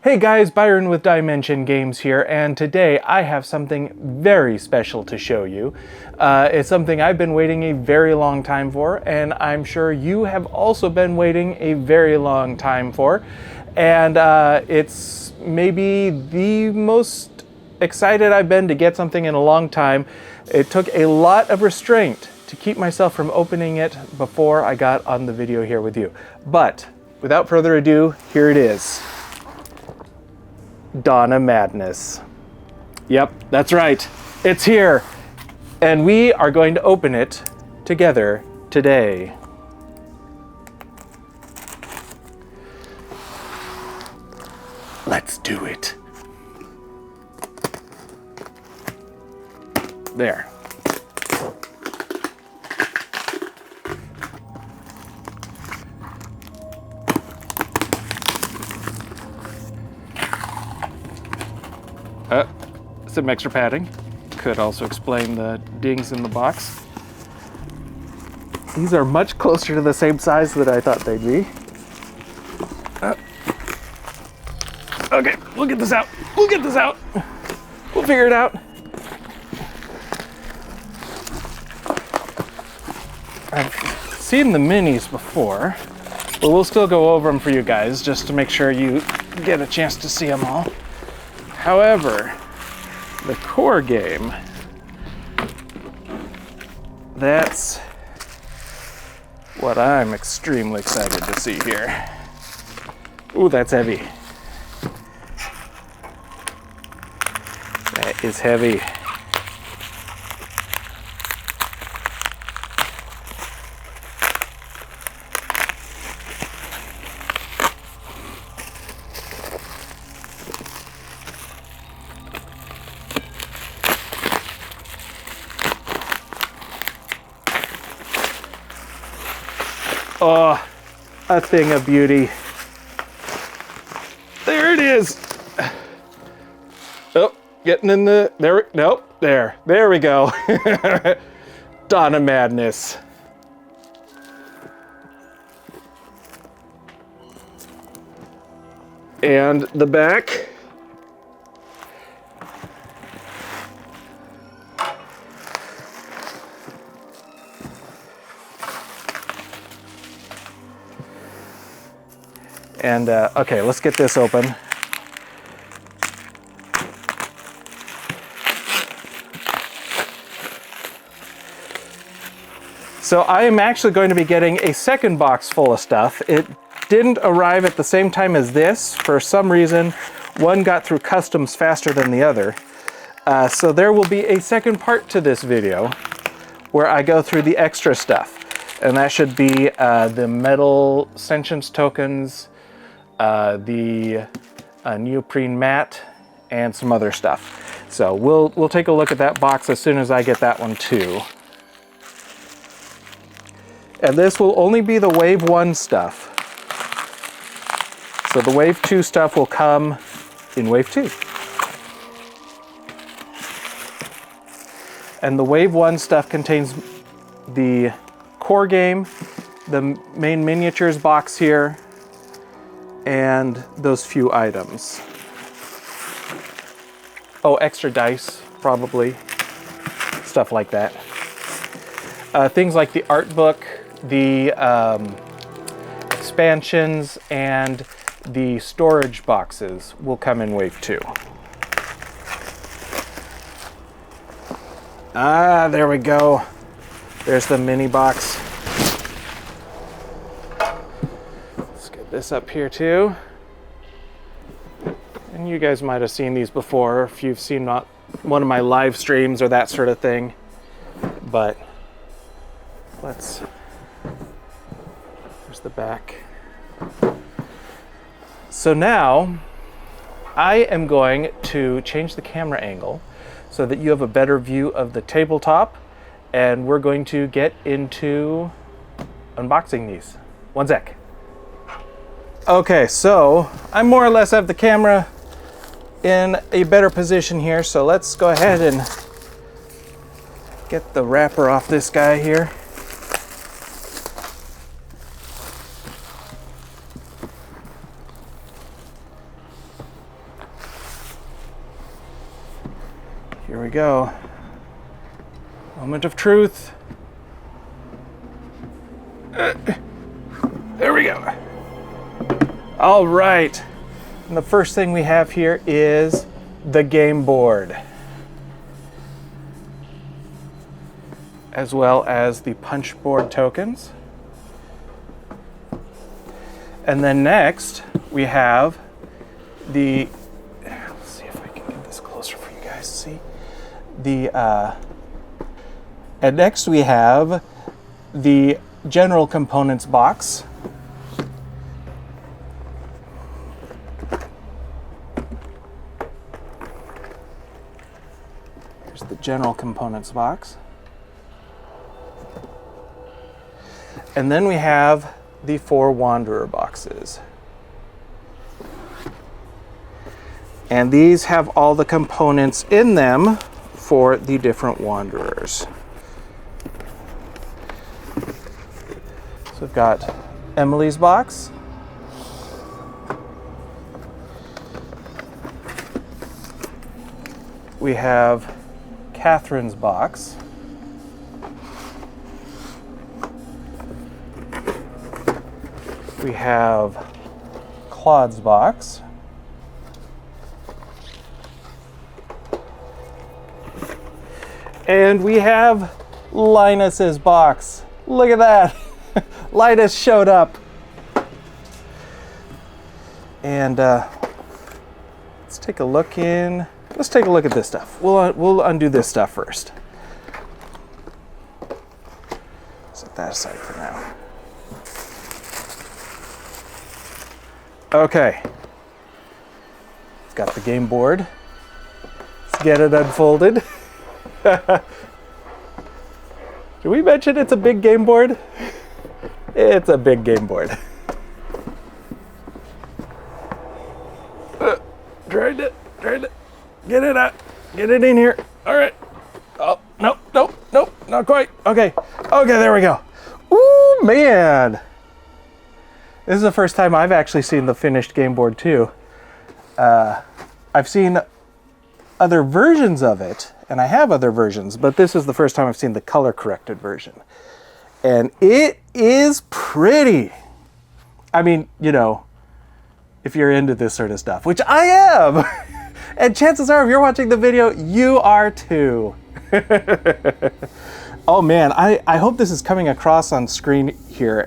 Hey guys, Byron with Diemension Games here, and today I have something very special to show you. It's something I've been waiting a very long time for, and I'm sure you have also been waiting a very long time for. And it's maybe the most excited I've been to get something in a long time. It took a lot of restraint to keep myself from opening it before I got on the video here with you. But without further ado, here it is. Dawn of Madness. Yep, that's right. It's here. And we are going to open it together today. Let's do it. There. Some extra padding. Could also explain the dings in the box. These are much closer to the same size that I thought they'd be. Okay, we'll get this out. We'll get this out. We'll figure it out. I've seen the minis before, but we'll still go over them for you guys just to make sure you get a chance to see them all. However, the core game, that's what I'm extremely excited to see here. Ooh, that's heavy. That is heavy. Oh, a thing of beauty. There it is. Oh, getting in the, there we go. Dawn of Madness. And the back. And okay, let's get this open. So I am actually going to be getting a second box full of stuff. It didn't arrive at the same time as this. For some reason, one got through customs faster than the other. So there will be a second part to this video where I go through the extra stuff. And that should be the metal sentience tokens, the neoprene mat, and some other stuff. So we'll take a look at that box as soon as I get that one too. And this will only be the Wave 1 stuff. So the Wave 2 stuff will come in Wave 2. And the Wave 1 stuff contains the core game, the main miniatures box here, and those few items. Oh, extra dice, probably. Stuff like that. Things like the art book, the expansions, and the storage boxes will come in Wave 2. Ah, there we go. There's the mini box. This up here too. And you guys might have seen these before if you've seen one of my live streams or that sort of thing. But there's the back. So now I am going to change the camera angle so that you have a better view of the tabletop, and we're going to get into unboxing these. One sec. Okay, so I more or less have the camera in a better position here, so let's go ahead and get the wrapper off this guy here. Here we go. Moment of truth. There we go. All right. And the first thing we have here is the game board, as well as the punch board tokens. And then next we have the, let's see if I can get this closer for you guys to see. And next we have the general components box. Here's the general components box. And then we have the 4 Wanderer boxes. And these have all the components in them for the different Wanderers. So we've got Emily's box. We have Catherine's box. We have Claude's box. And we have Linus's box. Look at that. Linus showed up. And let's take a look in. Let's take a look at this stuff. We'll undo this stuff first. Set that aside for now. Okay. It's got the game board. Let's get it unfolded. Did we mention it's a big game board? It's a big game board. Trying to get it out. Get it in here. All right. Oh, nope, not quite. Okay, there we go. Ooh, man. This is the first time I've actually seen the finished game board too. I've seen other versions of it, and I have other versions, but this is the first time I've seen the color corrected version. And it is pretty. I mean, you know, if you're into this sort of stuff, which I am. And chances are, if you're watching the video, you are too. Oh man, I hope this is coming across on screen here.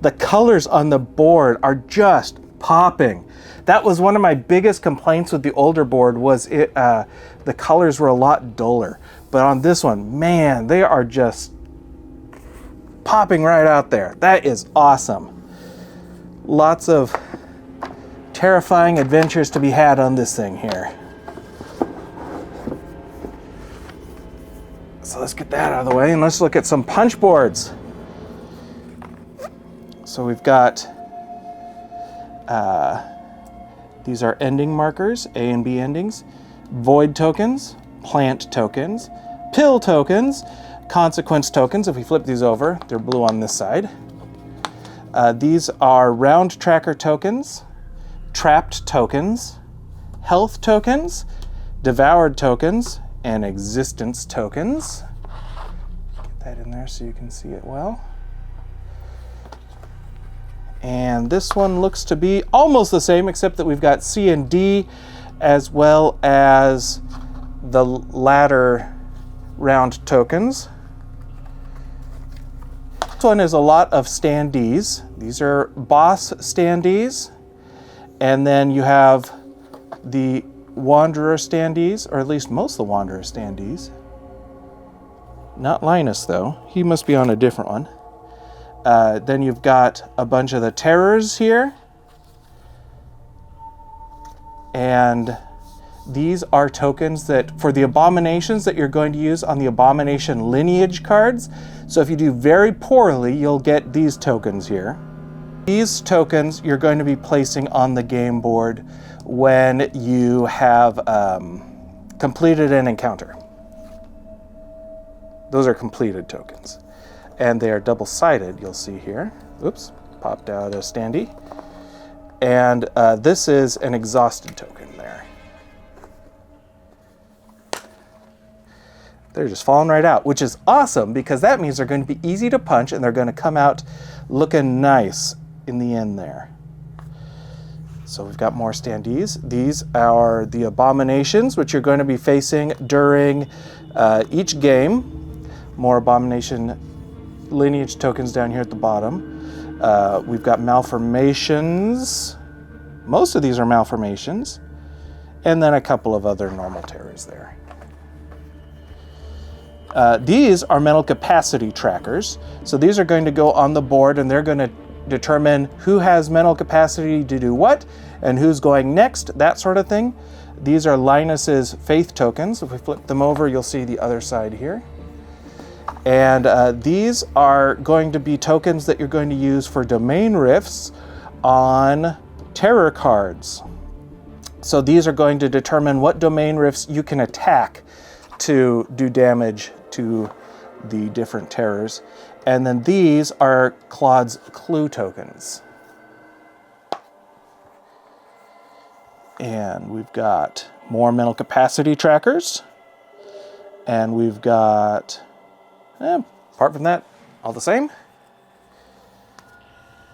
The colors on the board are just popping. That was one of my biggest complaints with the older board, was the colors were a lot duller. But on this one, man, they are just popping right out there. That is awesome. Lots of terrifying adventures to be had on this thing here. So let's get that out of the way and let's look at some punch boards. So we've got, these are ending markers, A and B endings, void tokens, plant tokens, pill tokens, consequence tokens. If we flip these over, they're blue on this side. These are round tracker tokens, trapped tokens, health tokens, devoured tokens, and existence tokens. Get that in there so you can see it well. And this one looks to be almost the same, except that we've got C and D, as well as the ladder round tokens. This one is a lot of standees. These are boss standees. And then you have the Wanderer standees, or at least most of the Wanderer standees. Not Linus, though. He must be on a different one. Then you've got a bunch of the terrors here. And these are tokens that, for the abominations that you're going to use on the abomination lineage cards. So if you do very poorly, you'll get these tokens here. These tokens you're going to be placing on the game board when you have completed an encounter. Those are completed tokens. And they are double-sided, you'll see here. Oops, popped out a standee. And this is an exhausted token there. They're just falling right out, which is awesome because that means they're going to be easy to punch and they're going to come out looking nice in the end there. So we've got more standees. These are the Abominations, which you're going to be facing during each game. More Abomination lineage tokens down here at the bottom. We've got Malformations. Most of these are Malformations. And then a couple of other normal terrors there. These are mental capacity trackers. So these are going to go on the board and they're going to determine who has mental capacity to do what and who's going next, that sort of thing. These are Linus's faith tokens. If we flip them over, you'll see the other side here. And these are going to be tokens that you're going to use for domain rifts on terror cards. So these are going to determine what domain rifts you can attack to do damage to the different terrors. And then these are Claude's clue tokens. And we've got more mental capacity trackers. And we've got, apart from that, all the same.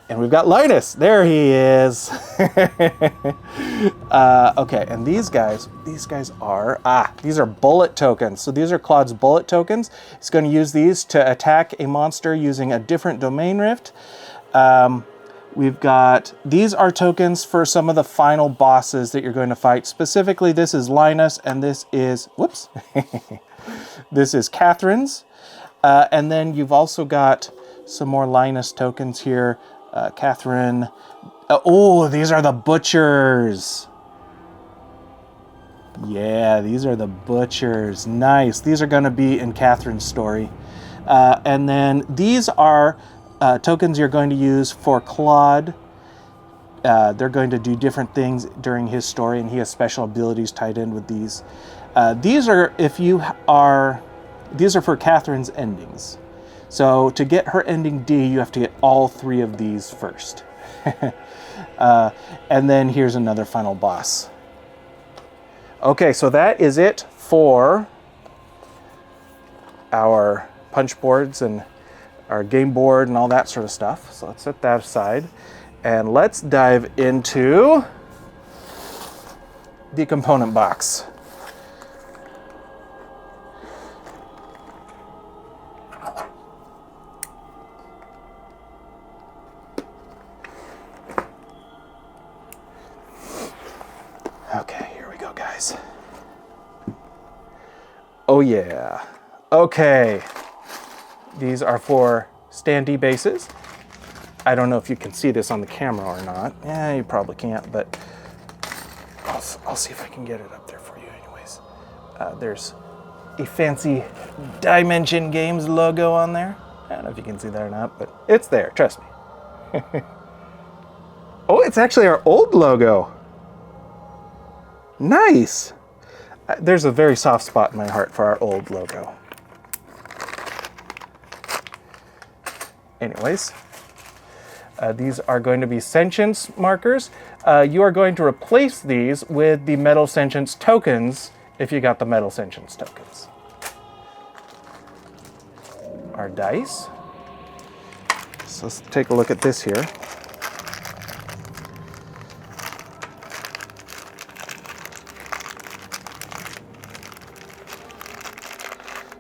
And we've got Linus. There he is. Okay, and these guys are, these are bullet tokens. So these are Claude's bullet tokens. He's going to use these to attack a monster using a different domain rift. We've got, these are tokens for some of the final bosses that you're going to fight. Specifically, this is Linus, and this is, whoops, this is Catherine's. And then you've also got some more Linus tokens here. Catherine. Oh, these are the butchers. Yeah, these are the butchers. Nice. These are going to be in Catherine's story. And then these are tokens you're going to use for Claude. They're going to do different things during his story, and he has special abilities tied in with these. These are for Catherine's endings. So to get her ending D, you have to get all three of these first. And then here's another final boss. Okay, so that is it for our punch boards and our game board and all that sort of stuff. So let's set that aside. And let's dive into the component box. Okay, here we go, guys. Oh yeah. Okay. These are for standee bases. I don't know if you can see this on the camera or not. Yeah, you probably can't, but I'll see if I can get it up there for you anyways. There's a fancy Diemension Games logo on there. I don't know if you can see that or not, but it's there, trust me. Oh, it's actually our old logo. Nice. There's a very soft spot in my heart for our old logo. Anyways, these are going to be sentience markers. You are going to replace these with the metal sentience tokens if you got the metal sentience tokens. Our dice. So let's take a look at this here.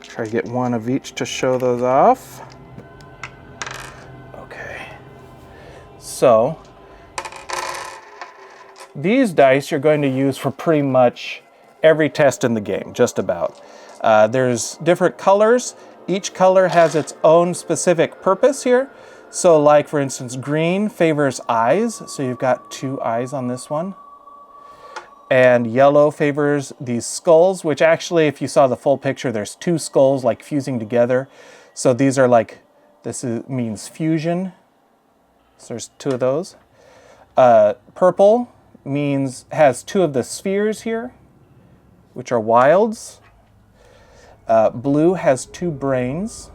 Try to get one of each to show those off. Okay. So, these dice you're going to use for pretty much every test in the game, just about. There's different colors. Each color has its own specific purpose here. So like, for instance, green favors eyes. So you've got 2 eyes on this one. And yellow favors these skulls, which actually, if you saw the full picture, there's 2 skulls like fusing together. So these are like, means fusion. So there's 2 of those. Purple has 2 of the spheres here, which are wilds. Blue has 2 brains.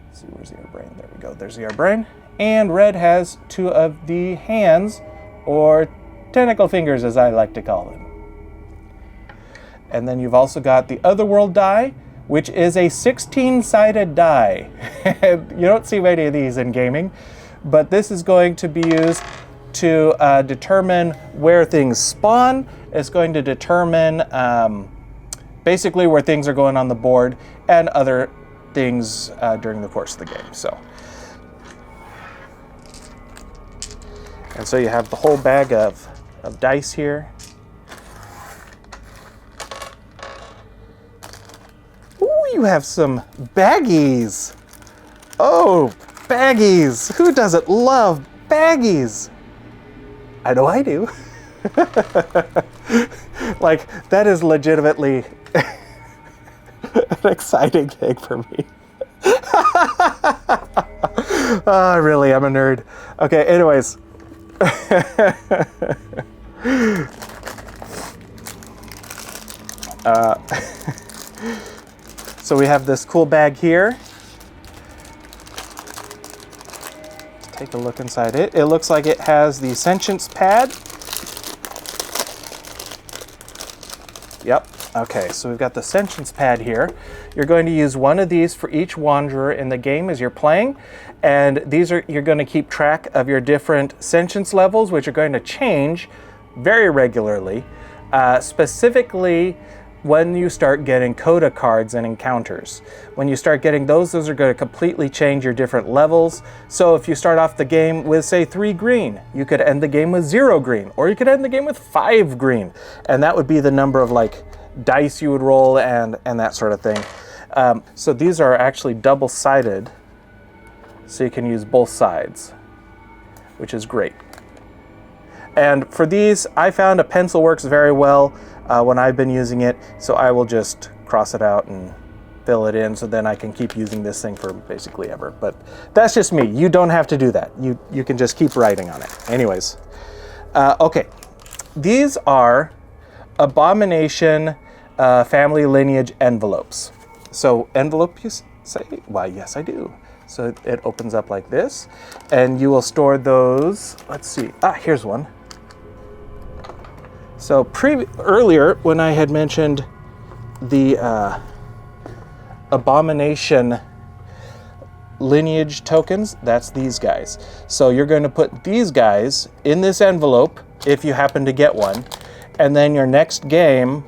Let's see, where's the other brain? There we go, there's the other brain. And red has 2 of the hands, or tentacle fingers, as I like to call them. And then you've also got the Otherworld die, which is a 16-sided die. You don't see many of these in gaming, but this is going to be used to determine where things spawn. It's going to determine basically where things are going on the board and other things during the course of the game. And so you have the whole bag of dice here. Ooh, you have some baggies. Oh, baggies. Who doesn't love baggies? I know I do. Like, that is legitimately an exciting thing for me. Oh, really, I'm a nerd. Okay, anyways. So we have this cool bag here. Take a look inside it. It looks like it has the sentience pad. Yep. Okay, so we've got the sentience pad here. You're going to use one of these for each wanderer in the game as you're playing, and you're going to keep track of your different sentience levels, which are going to change very regularly, specifically when you start getting coda cards and encounters. When you start getting those are going to completely change your different levels. So if you start off the game with, say, 3 green, you could end the game with 0 green, or you could end the game with 5 green, and that would be the number of like dice you would roll and that sort of thing. So these are actually double-sided, so you can use both sides, which is great. And for these, I found a pencil works very well when I've been using it, so I will just cross it out and fill it in, so then I can keep using this thing for basically ever. But that's just me. You don't have to do that. You can just keep writing on it. Anyways, okay. These are Abomination family lineage envelopes. So envelope, you say? Why, yes, I do. So it opens up like this, and you will store those. Let's see. Here's one. So earlier, when I had mentioned the Abomination lineage tokens, that's these guys. So you're going to put these guys in this envelope if you happen to get one, and then your next game,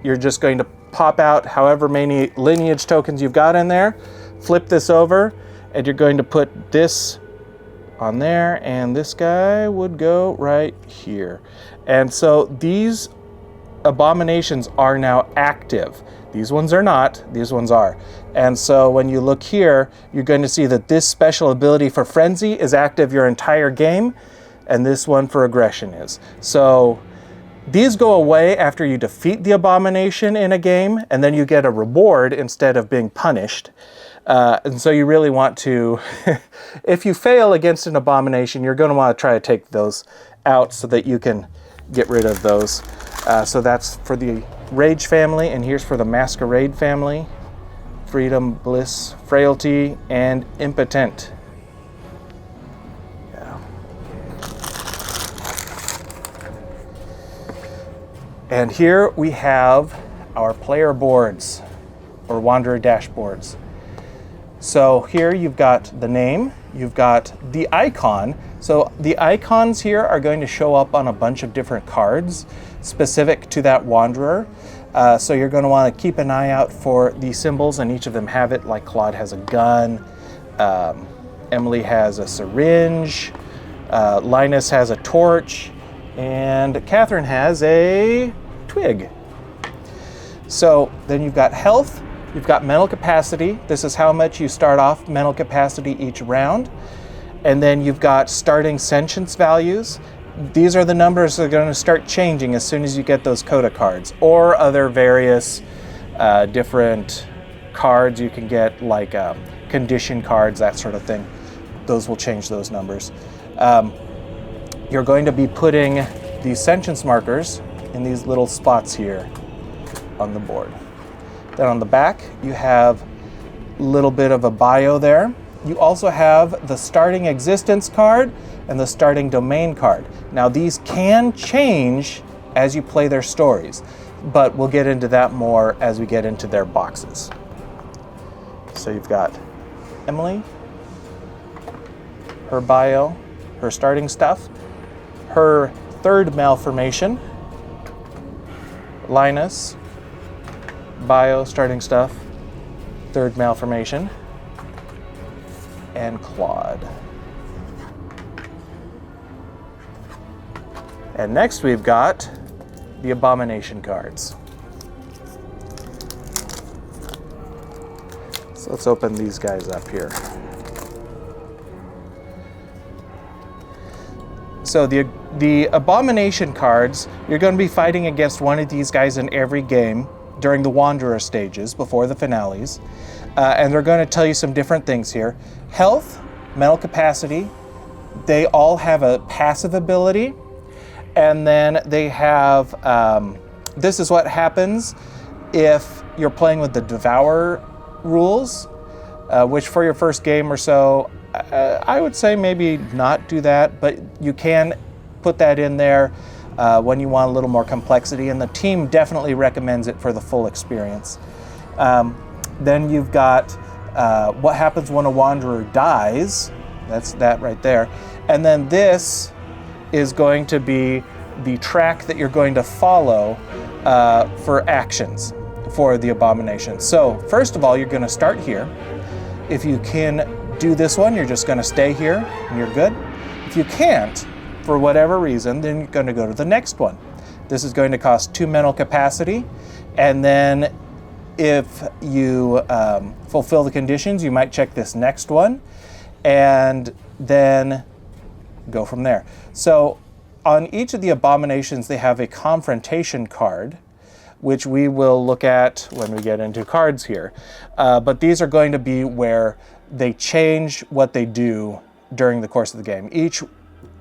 you're just going to pop out however many lineage tokens you've got in there, flip this over, and you're going to put this on there, and this guy would go right here. And so these abominations are now active. These ones are not, these ones are. And so when you look here, you're going to see that this special ability for Frenzy is active your entire game, and this one for Aggression is. So these go away after you defeat the abomination in a game, and then you get a reward instead of being punished. And so you really want to, if you fail against an abomination, you're going to want to try to take those out so that you can get rid of those. So that's for the Rage family, and here's for the Masquerade family. Freedom, Bliss, Frailty, and Impotent. Yeah. And here we have our player boards, or Wanderer dashboards. So here you've got the name, you've got the icon. So the icons here are going to show up on a bunch of different cards specific to that Wanderer. So you're going to want to keep an eye out for the symbols, and each of them have it. Like Claude has a gun, Emily has a syringe, Linus has a torch, and Catherine has a twig. So then you've got health, you've got mental capacity. This is how much you start off mental capacity each round. And then you've got starting sentience values. These are the numbers that are going to start changing as soon as you get those coda cards, or other various different cards you can get, like condition cards, that sort of thing. Those will change those numbers. You're going to be putting these sentience markers in these little spots here on the board. Then on the back, you have a little bit of a bio there. You also have the starting existence card and the starting domain card. Now these can change as you play their stories. but we'll get into that more as we get into their boxes. So you've got Emily, her bio, her starting stuff, her third malformation, Linus, bio, starting stuff, third malformation, and Claude. And next we've got the Abomination cards. So let's open these guys up here. So the Abomination cards, you're going to be fighting against one of these guys in every game during the Wanderer stages before the finales. And they're going to tell you some different things here. Health, mental capacity, they all have a passive ability. And then they have, this is what happens if you're playing with the Devour rules, which for your first game or so, I would say maybe not do that, but you can put that in there when you want a little more complexity, and the team definitely recommends it for the full experience. Then you've got what happens when a Wanderer dies. That's that right there. And then this is going to be the track that you're going to follow for actions for the Abomination. So first of all, you're going to start here. If you can do this one, you're just going to stay here and you're good. If you can't, for whatever reason, then you're going to go to the next one. This is going to cost 2 mental capacity, and then if you fulfill the conditions, you might check this next one and then go from there. So on each of the Abominations, they have a confrontation card, which we will look at when we get into cards here. But these are going to be where they change what they do during the course of the game. Each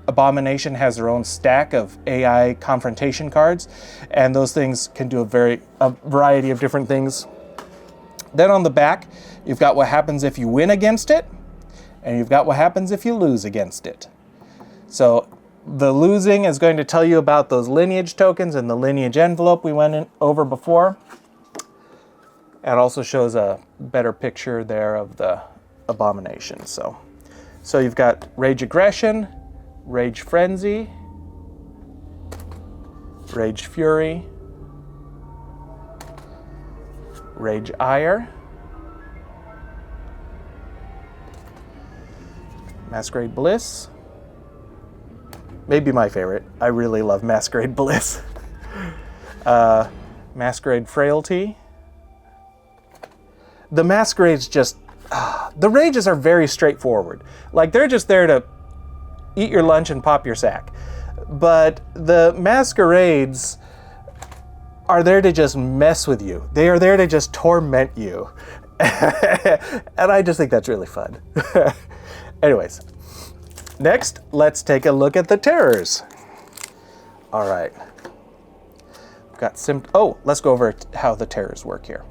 Abomination has their own stack of AI confrontation cards, and those things can do a variety of different things. Then on the back, you've got what happens if you win against it, and you've got what happens if you lose against it. So the losing is going to tell you about those lineage tokens and the lineage envelope we went over before. And also shows a better picture there of the Abomination. So you've got Rage Aggression, Rage Frenzy, Rage Fury, Rage Ire, Masquerade Bliss. Maybe my favorite. I really love Masquerade Bliss. Masquerade Frailty. The Masquerades just... the Rages are very straightforward. Like, they're just there to eat your lunch and pop your sack. But the Masquerades are there to just mess with you. They are there to just torment you. And I just think that's really fun. Anyways. Next, let's take a look at the terrors. All right. Let's go over how the terrors work here.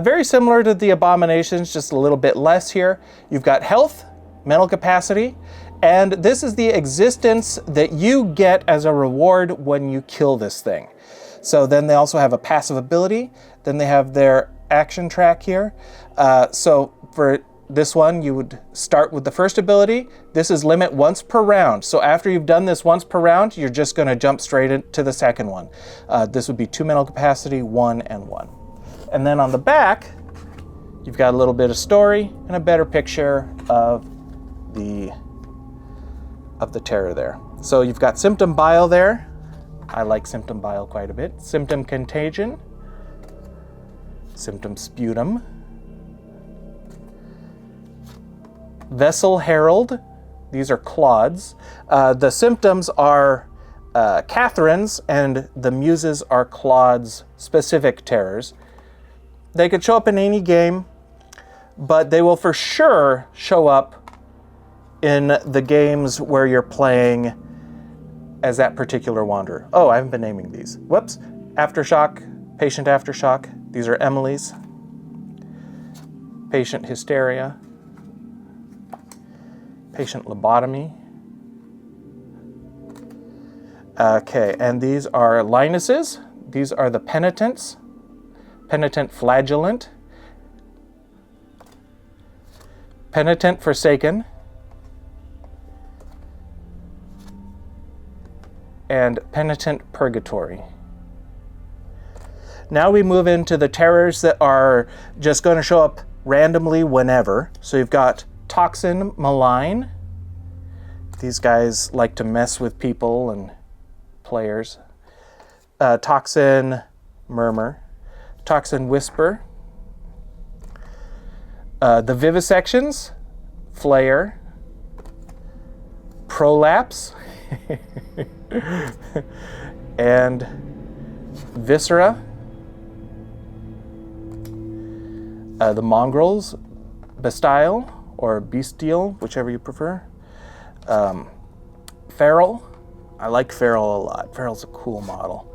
Very similar to the Abominations, just a little bit less here. You've got health, mental capacity, and this is the existence that you get as a reward when you kill this thing. So then they also have a passive ability. Then they have their action track here. So for this one, you would start with the first ability. This is limit once per round. So after you've done this once per round, you're just going to jump straight into the second one. This would be 2 mental capacity, 1 and 1. And then on the back, you've got a little bit of story and a better picture of the terror there. So you've got Symptom Bile there. I like Symptom Bile quite a bit. Symptom Contagion. Symptom Sputum. Vessel Herald. These are Claude's. The symptoms are Catherine's, and the muses are Claude's specific terrors. They could show up in any game, but they will for sure show up in the games where you're playing as that particular wanderer. Oh, I haven't been naming these. Whoops. Aftershock, Patient Aftershock. These are Emily's. Patient Hysteria. Patient Lobotomy. Okay, and these are Linus's. these are the penitents. Penitent flagellant. Penitent forsaken. And penitent purgatory. Now we move into the terrors that are just going to show up randomly whenever. So you've got toxin malign. These guys like to mess with people and players. Toxin murmur. Toxin whisper. The vivisections, flayer. Prolapse. And viscera. The mongrels, bestial or bestial, whichever you prefer. Feral, I like feral a lot. Feral's a cool model.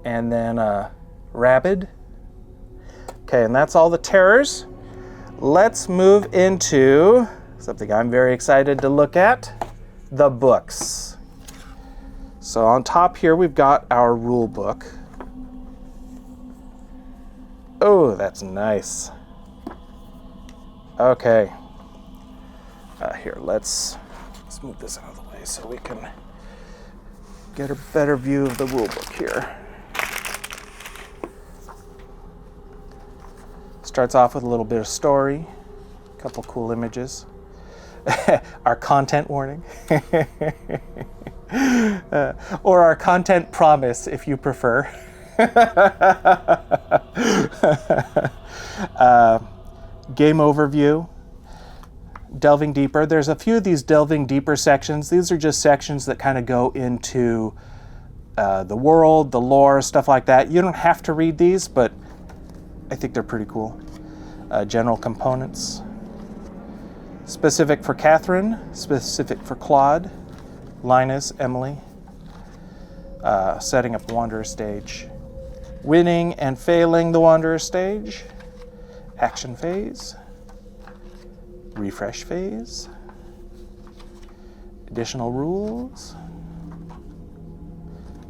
And then rabid. Okay, and that's all the terrors. Let's move into something I'm very excited to look at, the books. So on top here we've got our rule book. Oh, that's nice. Okay. Here, let's move this out of the way so we can get a better view of the rule book here. Starts off with a little bit of story, a couple cool images. Our content warning. Or our content promise, if you prefer. Game overview. Delving deeper. There's a few of these delving deeper sections. These are just sections that kind of go into the world, the lore, stuff like that. You don't have to read these, but I think they're pretty cool. General components. Specific for Catherine, specific for Claude, Linus, Emily. Setting up Wanderer stage. Winning and failing the Wanderer stage. Action phase. Refresh phase. Additional rules.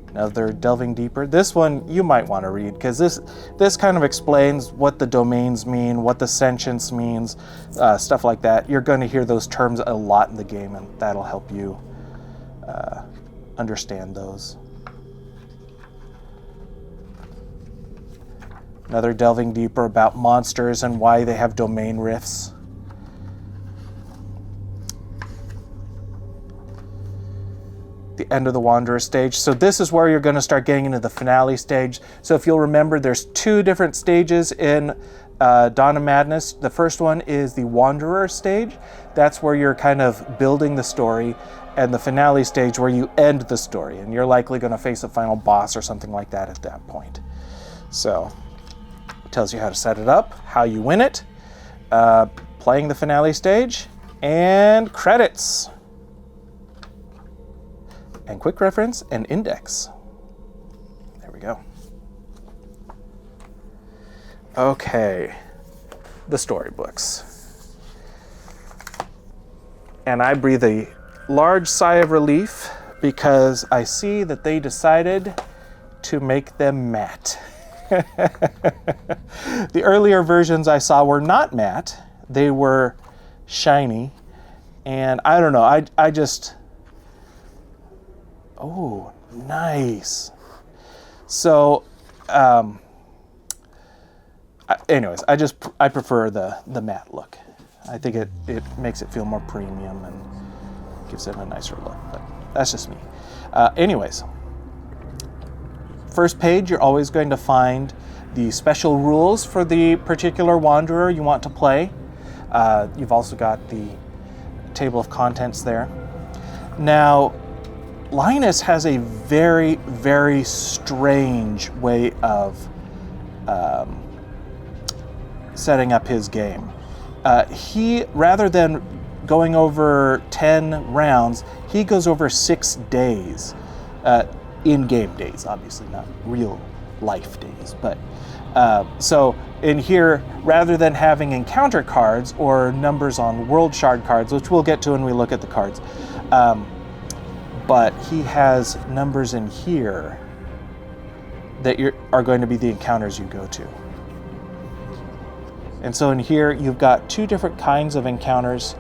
Another delving deeper. This one you might want to read because this kind of explains what the domains mean, what the sentience means, stuff like that. You're going to hear those terms a lot in the game, and that'll help you understand those. Another delving deeper about monsters and why they have domain rifts. The end of the Wanderer stage. So this is where you're going to start getting into the finale stage. So if you'll remember, there's two different stages in Dawn of Madness. The first one is the Wanderer stage. That's where you're kind of building the story, and the finale stage where you end the story, and you're likely going to face a final boss or something like that at that point. So it tells you how to set it up, how you win it, playing the finale stage, and credits. And quick reference and index. There we go. Okay, the storybooks. And I breathe a large sigh of relief because I see that they decided to make them matte. The earlier versions I saw were not matte. They were shiny. And I don't know, I just... Oh, nice. So, anyways, I prefer the matte look. I think it makes it feel more premium and gives it a nicer look, but that's just me. Anyways, first page, you're always going to find the special rules for the particular Wanderer you want to play. You've also got the table of contents there. Now, Linus has a very, very strange way of setting up his game. He, rather than going over 10 rounds, he goes over 6 days. In-game days, obviously, not real life days. But so in here, rather than having encounter cards or numbers on world shard cards, which we'll get to when we look at the cards, but he has numbers in here that are going to be the encounters you go to. And so in here, you've got two different kinds of encounters.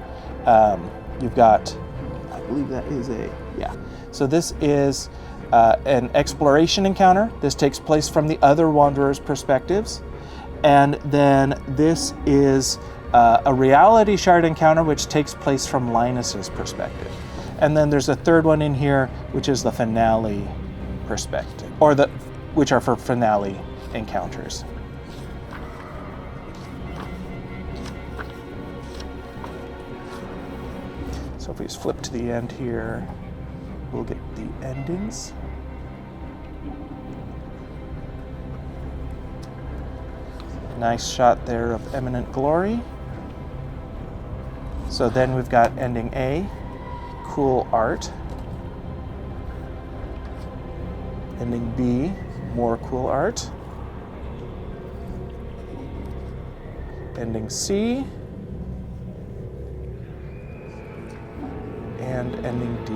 You've got, I believe that is so this is an exploration encounter. This takes place from the other wanderers' perspectives. And then this is a reality shard encounter, which takes place from Linus's perspective. And then there's a third one in here, which is the finale perspective, which are for finale encounters. So if we just flip to the end here, we'll get the endings. Nice shot there of Eminent Glory. So then we've got ending A, cool art. Ending B, more cool art. Ending C. And ending D.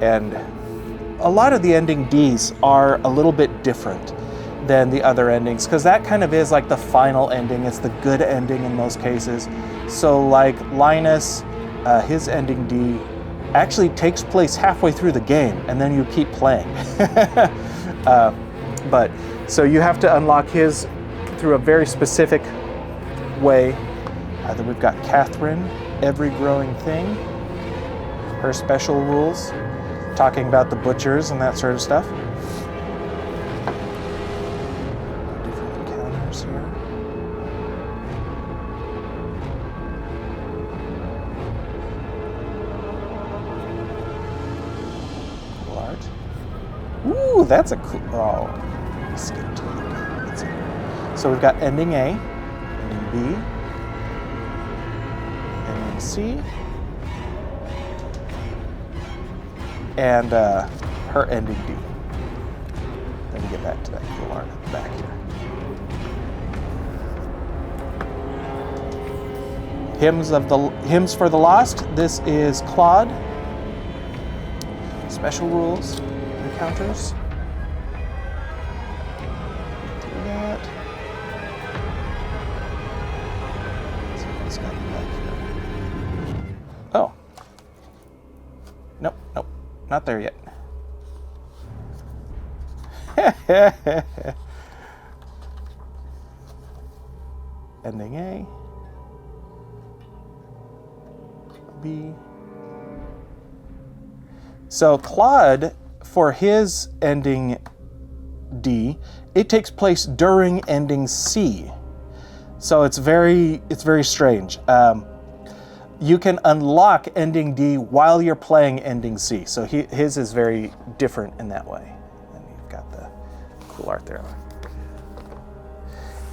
And a lot of the ending Ds are a little bit different than the other endings, because that kind of is like the final ending. It's the good ending in most cases. So like Linus, his ending D actually takes place halfway through the game, and then you keep playing. But so you have to unlock his through a very specific way. Then we've got Catherine, Every Growing Thing, her special rules, talking about the butchers and that sort of stuff. Different encounters here. Cool art. Ooh, that's a cool. Oh, let's get to it. Let's see. So we've got ending A, ending B, ending C, and her ending D. Let me get back to that cool art at the back here. Hymns for the Lost. This is Claude. Special rules, encounters. Do that. Let's see what's got back here. Oh. Nope, not there yet. Ending A, B. So Claude, for his ending D, it takes place during ending C. So it's very strange. You can unlock ending D while you're playing ending C. So his is very different in that way. And you've got the cool art there.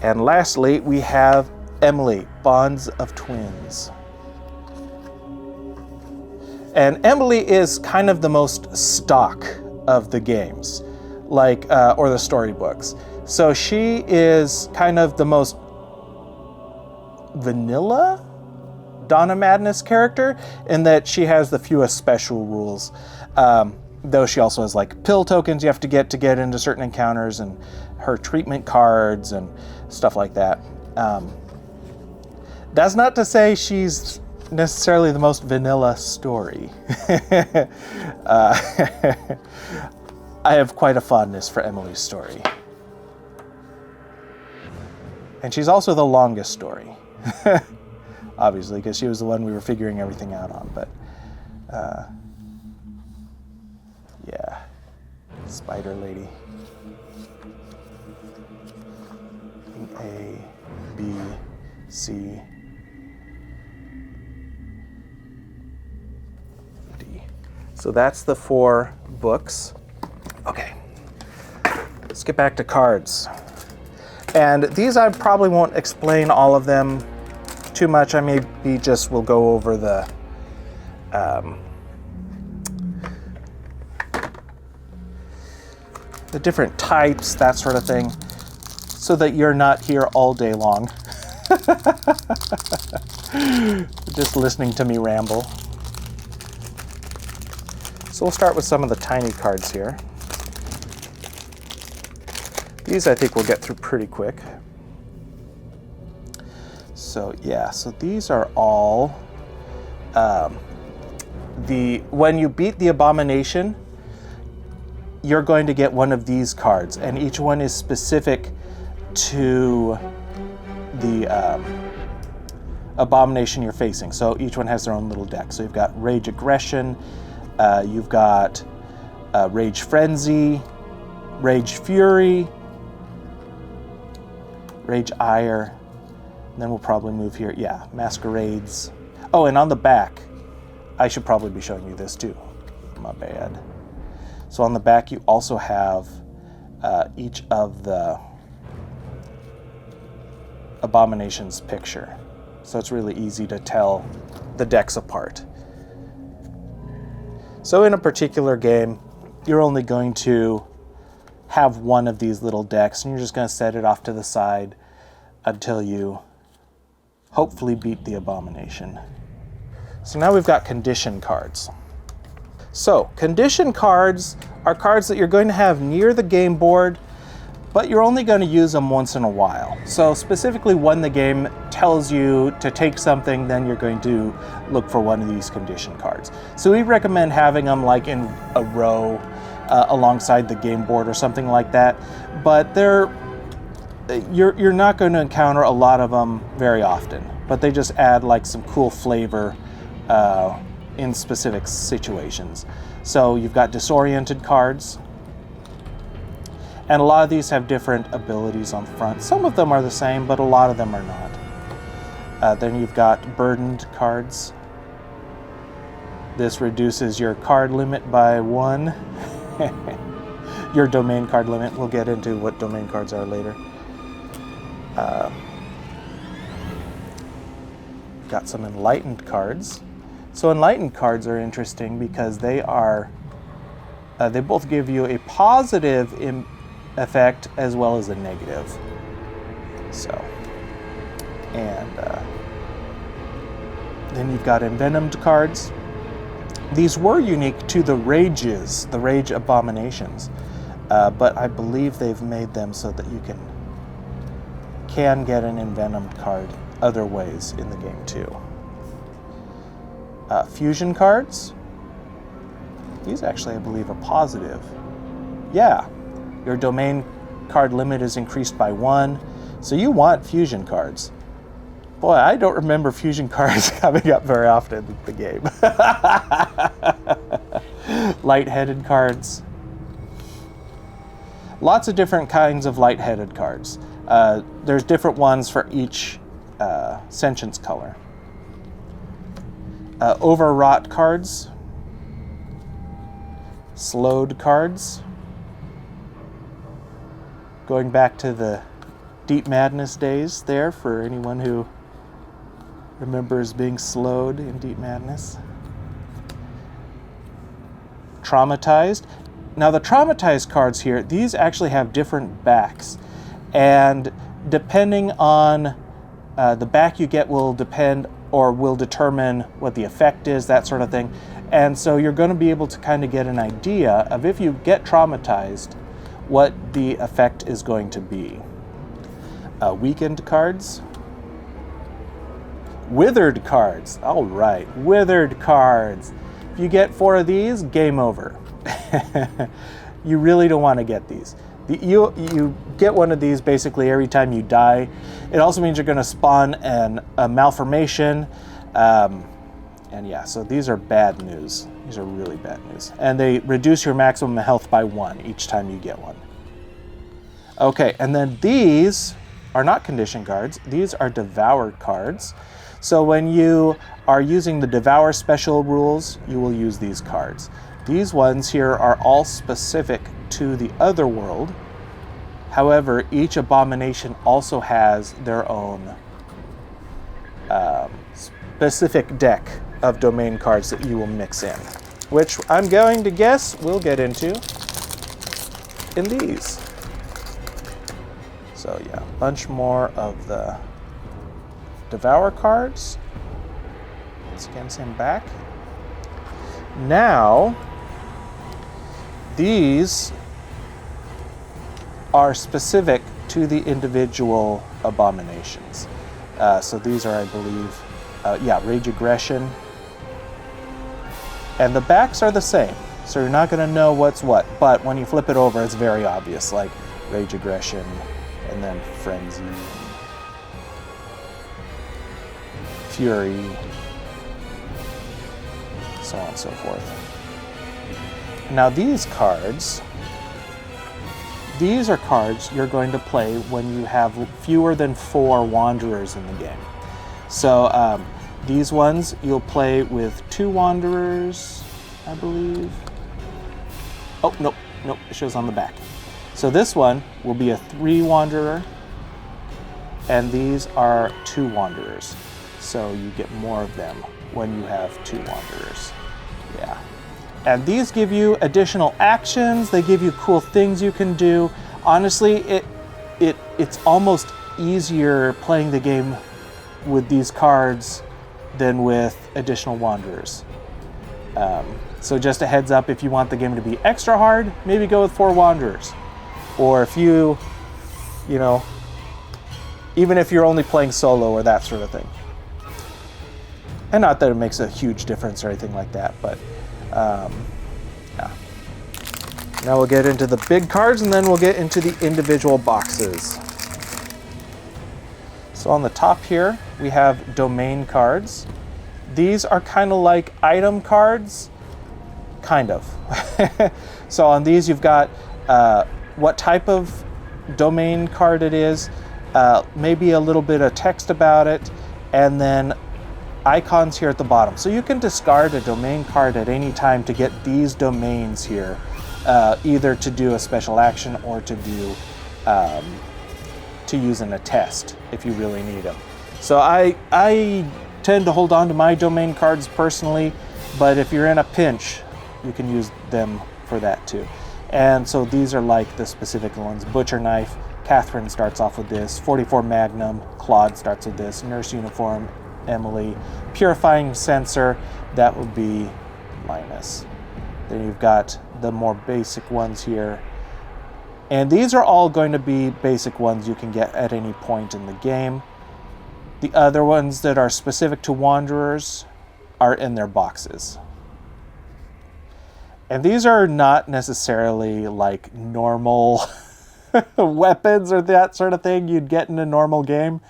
And lastly, we have Emily, Bonds of Twins. And Emily is kind of the most stock of the games, or the storybooks. So she is kind of the most vanilla Donna Madness character in that she has the fewest special rules. Though she also has like pill tokens you have to get into certain encounters, and her treatment cards and stuff like that. That's not to say she's necessarily the most vanilla story. I have quite a fondness for Emily's story. And she's also the longest story. Obviously, because she was the one we were figuring everything out on, but yeah, Spider Lady. A, B, C, D. So that's the 4 books. Okay, let's get back to cards. And these I probably won't explain all of them too much. I maybe just will go over the different types, that sort of thing, so that you're not here all day long just listening to me ramble. So we'll start with some of the tiny cards here. These I think we'll get through pretty quick. So yeah, so these are all when you beat the Abomination, you're going to get one of these cards, and each one is specific to the Abomination you're facing. So each one has their own little deck. So you've got Rage Aggression, you've got Rage Frenzy, Rage Fury, Rage Ire, and then we'll probably move here. Yeah, Masquerades. Oh, and on the back, I should probably be showing you this too. My bad. So on the back, you also have each of the Abomination's picture. So it's really easy to tell the decks apart. So in a particular game, you're only going to have one of these little decks, and you're just going to set it off to the side until you hopefully beat the Abomination. So now we've got condition cards. So condition cards are cards that you're going to have near the game board, but you're only going to use them once in a while. So specifically when the game tells you to take something, then you're going to look for one of these condition cards. So we recommend having them like in a row alongside the game board or something like that, but you're not going to encounter a lot of them very often, but they just add like some cool flavor in specific situations. So you've got disoriented cards, and a lot of these have different abilities on the front. Some of them are the same, but a lot of them are not. Then you've got burdened cards. This reduces your card limit by 1. Your domain card limit. We'll get into what domain cards are later. Got some enlightened cards. So enlightened cards are interesting because they both give you a positive effect as well as a negative. So, and then you've got envenomed cards. These were unique to the Rages, the Rage Abominations, but I believe they've made them so that you can get an envenomed card other ways in the game too. Fusion cards. These actually, I believe, are positive. Yeah, your domain card limit is increased by 1, so you want fusion cards. Boy, I don't remember fusion cards coming up very often in the game. Light-headed cards. Lots of different kinds of light-headed cards. There's different ones for each sentience color. Overwrought cards. Slowed cards. Going back to the Deep Madness days there for anyone who remembers being slowed in Deep Madness. Traumatized. Now the traumatized cards here, these actually have different backs, and depending on the back you get will determine what the effect is, that sort of thing. And so you're going to be able to kind of get an idea of, if you get traumatized, what the effect is going to be. Weakened cards. Withered cards. All right, withered cards. If you get 4 of these, game over. You really don't want to get these. You get one of these basically every time you die. It also means you're going to spawn a malformation. And yeah, so these are bad news. These are really bad news. And they reduce your maximum health by 1 each time you get one. Okay, and then these are not condition cards. These are devour cards. So when you are using the devour special rules, you will use these cards. These ones here are all specific to the other world. However, each abomination also has their own specific deck of domain cards that you will mix in, which I'm going to guess we'll get into in these. So yeah, a bunch more of the devour cards. Once again, same back. Now, these are specific to the individual abominations. So these are, I believe, Rage Aggression. And the backs are the same, so you're not going to know what's what. But when you flip it over, it's very obvious, like Rage Aggression, and then Frenzy, Fury, so on and so forth. Now these cards, these are cards you're going to play when you have fewer than 4 Wanderers in the game. So these ones you'll play with 2 Wanderers, I believe. Oh, nope, it shows on the back. So this one will be a 3 Wanderer, and these are 2 Wanderers. So you get more of them when you have 2 Wanderers. Yeah. And these give you additional actions, they give you cool things you can do. Honestly, it's almost easier playing the game with these cards than with additional Wanderers. So just a heads up, if you want the game to be extra hard, maybe go with 4 Wanderers. Or if you know, even if you're only playing solo or that sort of thing. And not that it makes a huge difference or anything like that, but yeah. Now we'll get into the big cards, and then we'll get into the individual boxes. So on the top here, we have domain cards. These are kind of like item cards, kind of. So on these, you've got what type of domain card it is, maybe a little bit of text about it, and then icons here at the bottom. So you can discard a domain card at any time to get these domains here, either to do a special action or to do to use in a test if you really need them. So I tend to hold on to my domain cards personally, but if you're in a pinch, you can use them for that too. And so these are like the specific ones. Butcher Knife, Catherine starts off with this. 44 Magnum, Claude starts with this. Nurse Uniform, Emily. Purifying Sensor, that would be Linus. Then you've got the more basic ones here. And these are all going to be basic ones you can get at any point in the game. The other ones that are specific to Wanderers are in their boxes. And these are not necessarily like normal weapons or that sort of thing you'd get in a normal game.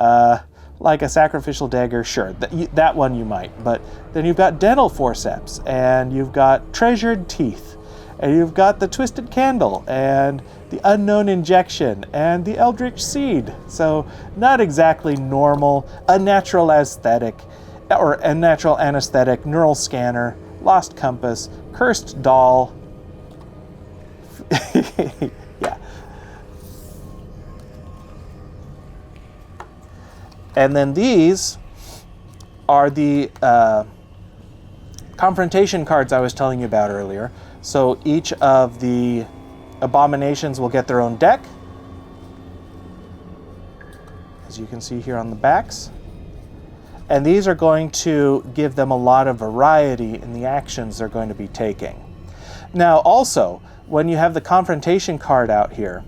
Like a sacrificial dagger, sure, that one you might. But then you've got dental forceps, and you've got treasured teeth, and you've got the twisted candle, and the unknown injection, and the eldritch seed. So not exactly normal, unnatural anesthetic, or unnatural anesthetic, neural scanner, lost compass, cursed doll. Yeah. And then these are the confrontation cards I was telling you about earlier. So each of the abominations will get their own deck, as you can see here on the backs. And these are going to give them a lot of variety in the actions they're going to be taking. Now also, when you have the confrontation card out here,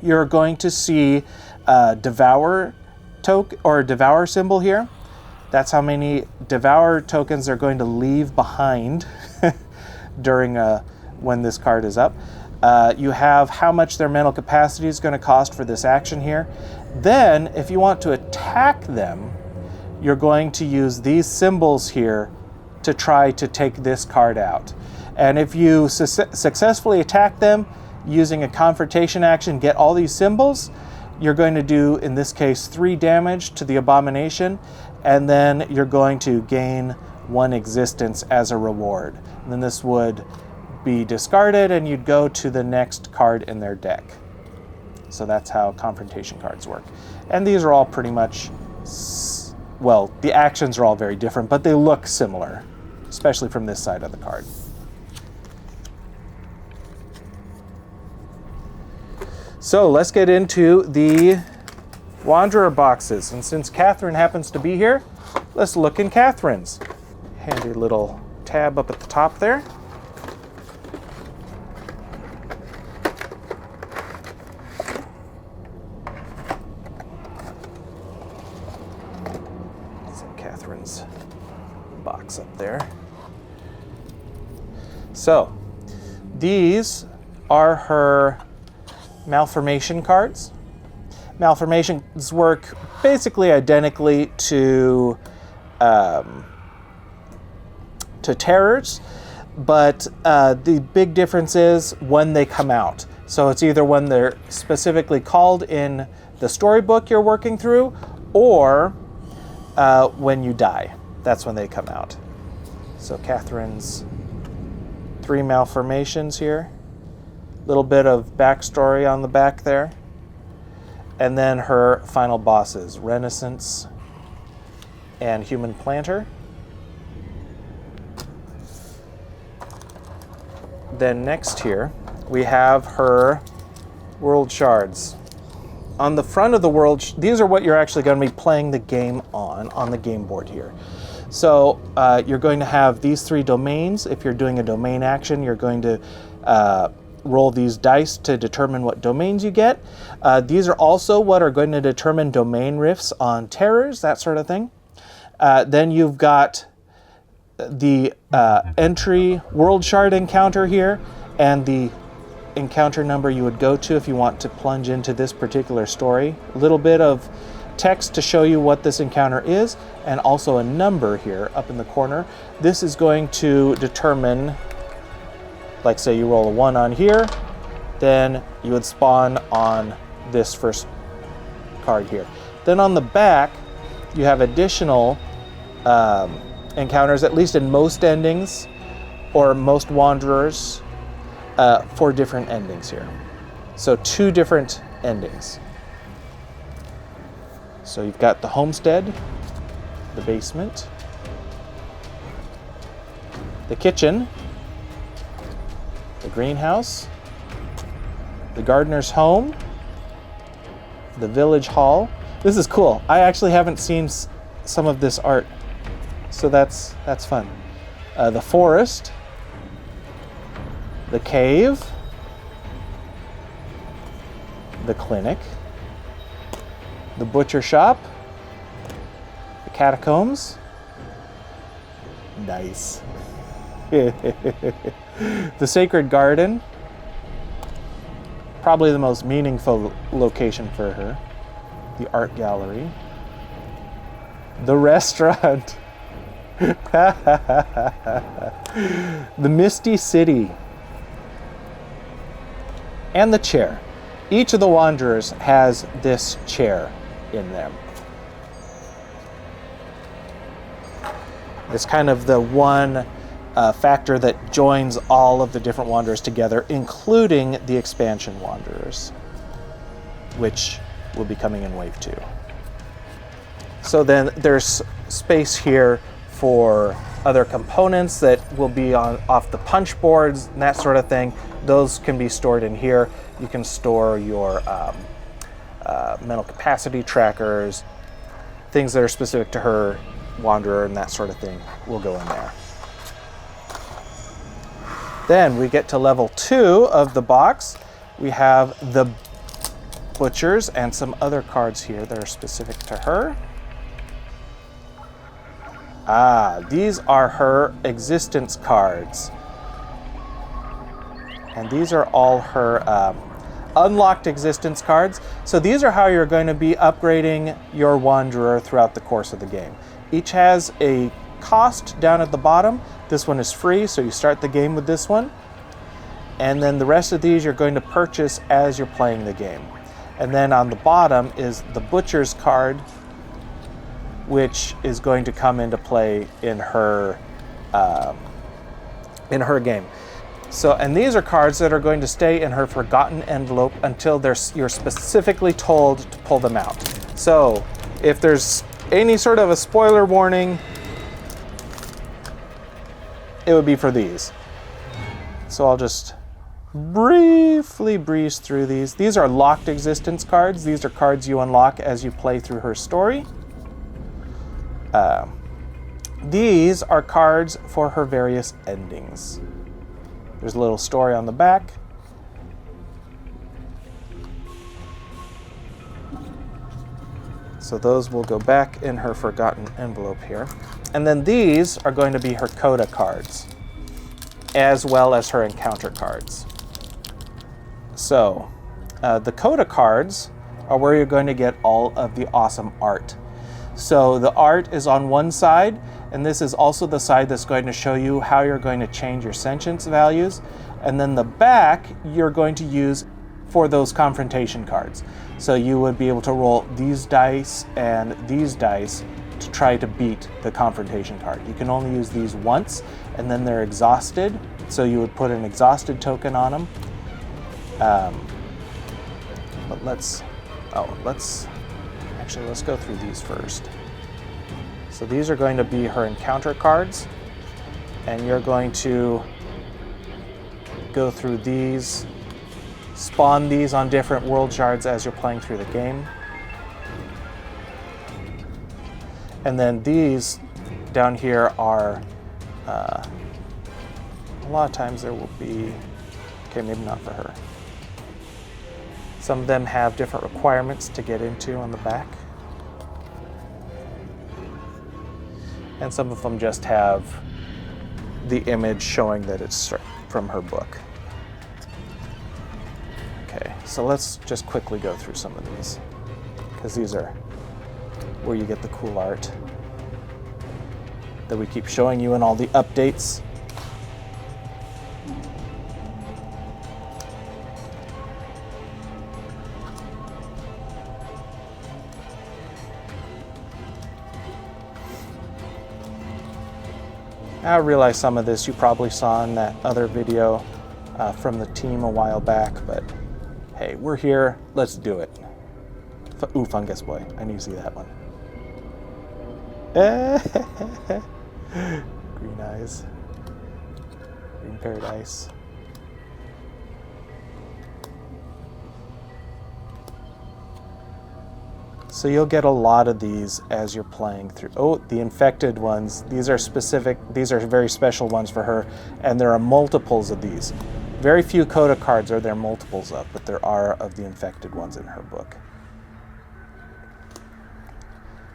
you're going to see Devour token or Devour symbol here. That's how many Devour tokens they're going to leave behind during when this card is up. You have how much their mental capacity is going to cost for this action here. Then, if you want to attack them, you're going to use these symbols here to try to take this card out. And if you successfully attack them using a confrontation action, get all these symbols, you're going to do, in this case, 3 damage to the abomination, and then you're going to gain 1 existence as a reward. And then this would be discarded, and you'd go to the next card in their deck. So that's how confrontation cards work. And these are all pretty much, well, the actions are all very different, but they look similar, especially from this side of the card. So let's get into the Wanderer boxes. And since Catherine happens to be here, let's look in Catherine's. Handy little tab up at the top there. box up there. So, these are her malformation cards. Malformations work basically identically to terrors, but the big difference is when they come out. So it's either when they're specifically called in the storybook you're working through, or when you die. That's when they come out. So Catherine's 3 malformations here. Little bit of backstory on the back there. And then her final bosses, Renaissance and Human Planter. Then next here, we have her world shards. On the front of the world, these are what you're actually going to be playing the game on the game board here. So you're going to have these 3 domains. If you're doing a domain action, you're going to roll these dice to determine what domains you get. These are also what are going to determine domain rifts on terrors, that sort of thing. Then you've got the entry world shard encounter here, and the encounter number you would go to if you want to plunge into this particular story. A little bit of text to show you what this encounter is, and also a number here up in the corner. This is going to determine, like say you roll a 1 on here, then you would spawn on this first card here. Then on the back, you have additional encounters, at least in most endings or most wanderers, 4 different endings here. So 2 different endings. So you've got the homestead, the basement, the kitchen, the greenhouse, the gardener's home, the village hall. This is cool. I actually haven't seen some of this art, so that's fun. The forest, the cave, the clinic, the butcher shop, the catacombs. Nice. The sacred garden, probably the most meaningful location for her. The art gallery, the restaurant, the misty city, and the chair. Each of the wanderers has this chair in them. It's kind of the one factor that joins all of the different wanderers together, including the expansion wanderers, which will be coming in wave 2. So then there's space here for other components that will be off the punch boards and that sort of thing. Those can be stored in here. You can store your mental capacity trackers, things that are specific to her wanderer and that sort of thing will go in there. Then we get to level 2 of the box. We have the butchers and some other cards here that are specific to her. These are her existence cards. And these are all her unlocked existence cards. So these are how you're going to be upgrading your wanderer throughout the course of the game. Each has a cost down at the bottom. This one is free, so you start the game with this one. And then the rest of these you're going to purchase as you're playing the game. And then on the bottom is the butcher's card, which is going to come into play in her game. So, and these are cards that are going to stay in her forgotten envelope until you're specifically told to pull them out. So, if there's any sort of a spoiler warning, it would be for these. So I'll just briefly breeze through these. These are locked existence cards. These are cards you unlock as you play through her story. These are cards for her various endings. There's a little story on the back. So those will go back in her forgotten envelope here. And then these are going to be her coda cards, as well as her encounter cards. So the coda cards are where you're going to get all of the awesome art. So the art is on one side, and this is also the side that's going to show you how you're going to change your sentience values. And then the back you're going to use for those confrontation cards. So you would be able to roll these dice and these dice to try to beat the confrontation card. You can only use these once, and then they're exhausted. So you would put an exhausted token on them. But let's go through these first. So these are going to be her encounter cards, and you're going to go through these, spawn these on different world shards as you're playing through the game. And then these down here are, a lot of times there will be, okay, maybe not for her. Some of them have different requirements to get into on the back. And some of them just have the image showing that it's from her book. Okay, so let's just quickly go through some of these, because these are where you get the cool art that we keep showing you in all the updates. I realize some of this you probably saw in that other video from the team a while back, but hey, we're here, let's do it. Ooh, Fungus Boy, I need to see that one. Green eyes. Green paradise. So you'll get a lot of these as you're playing through. Oh, the infected ones. These are specific, these are very special ones for her, and there are multiples of these. Very few coda cards are there multiples of, but there are of the infected ones in her book.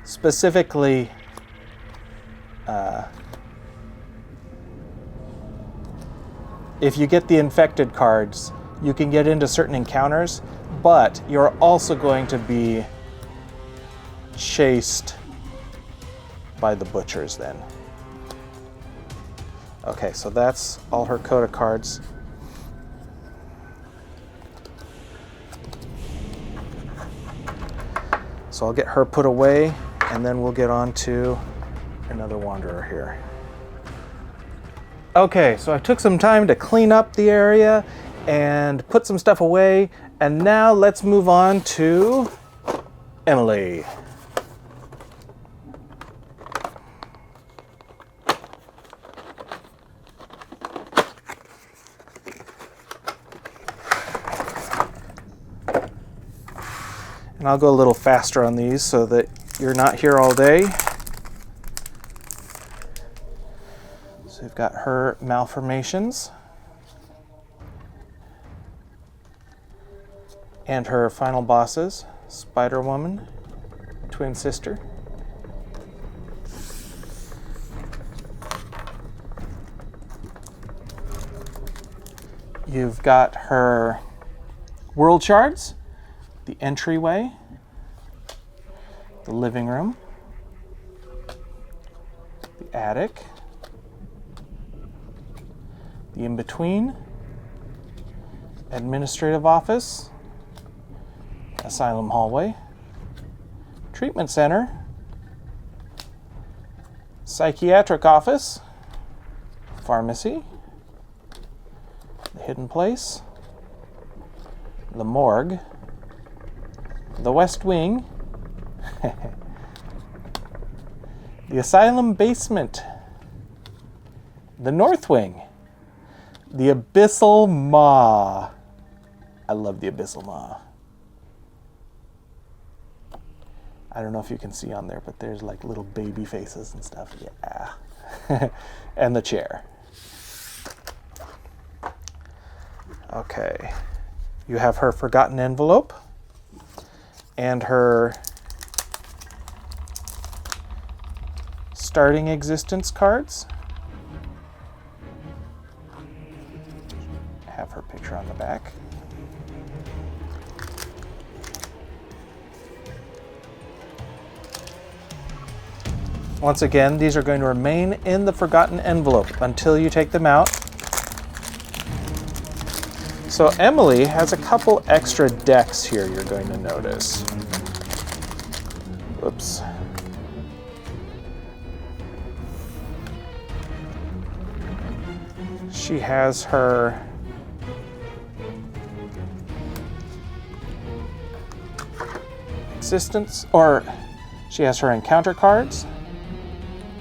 Specifically, if you get the infected cards, you can get into certain encounters, but you're also going to be chased by the butchers then. Okay, so that's all her coda cards. So I'll get her put away, and then we'll get on to another wanderer here. Okay, so I took some time to clean up the area and put some stuff away, and now let's move on to Emily. And I'll go a little faster on these so that you're not here all day. So we've got her malformations and her final bosses, Spider Woman, Twin Sister, you've got her world shards, the entryway, the living room, the attic, the in-between, administrative office, asylum hallway, treatment center, psychiatric office, pharmacy, the hidden place, the morgue, the West Wing, the asylum basement, the North Wing, the Abyssal Maw. I love the Abyssal Maw. I don't know if you can see on there, but there's like little baby faces and stuff. Yeah. And the chair. Okay. You have her forgotten envelope and her starting existence cards. Have her picture on the back. Once again, these are going to remain in the forgotten envelope until you take them out. So Emily has a couple extra decks here you're going to notice. Whoops. She has her existence, or she has her encounter cards,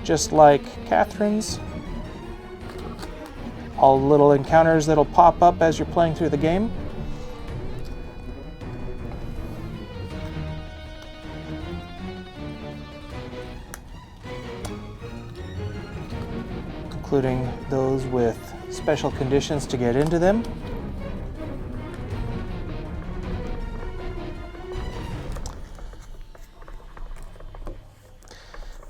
just like Catherine's. All the little encounters that'll pop up as you're playing through the game. Including those with special conditions to get into them.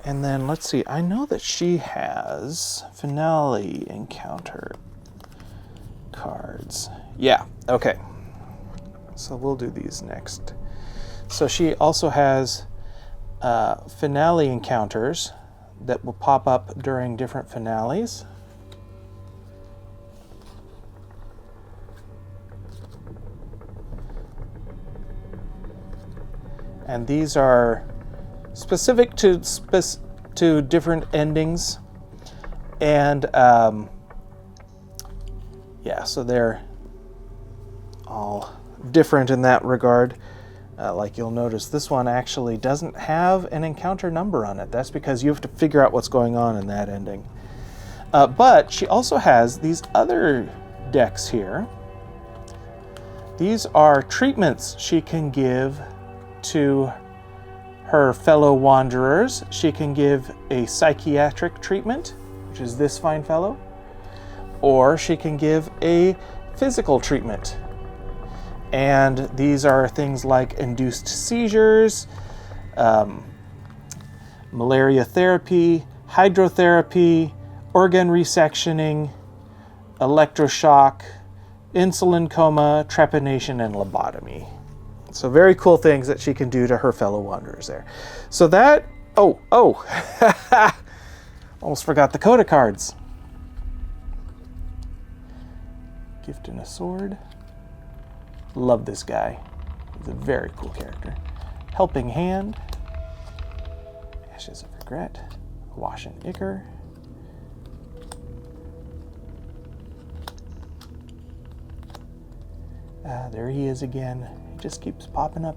And then let's see, I know that she has finale encounter cards. Yeah, okay. So we'll do these next. So she also has finale encounters that will pop up during different finales. And these are specific to different endings, and yeah, so they're all different in that regard. Like you'll notice, this one actually doesn't have an encounter number on it. That's because you have to figure out what's going on in that ending. But she also has these other decks here. These are treatments she can give to her fellow wanderers. She can give a psychiatric treatment, which is this fine fellow, or she can give a physical treatment. And these are things like induced seizures, malaria therapy, hydrotherapy, organ resectioning, electroshock, insulin coma, trepanation, and lobotomy. So very cool things that she can do to her fellow wanderers there. So that, almost forgot the Coda cards. Gift and a sword. Love this guy. He's a very cool character. Helping hand. Ashes of regret. Wash and ichor. There he is again. He just keeps popping up.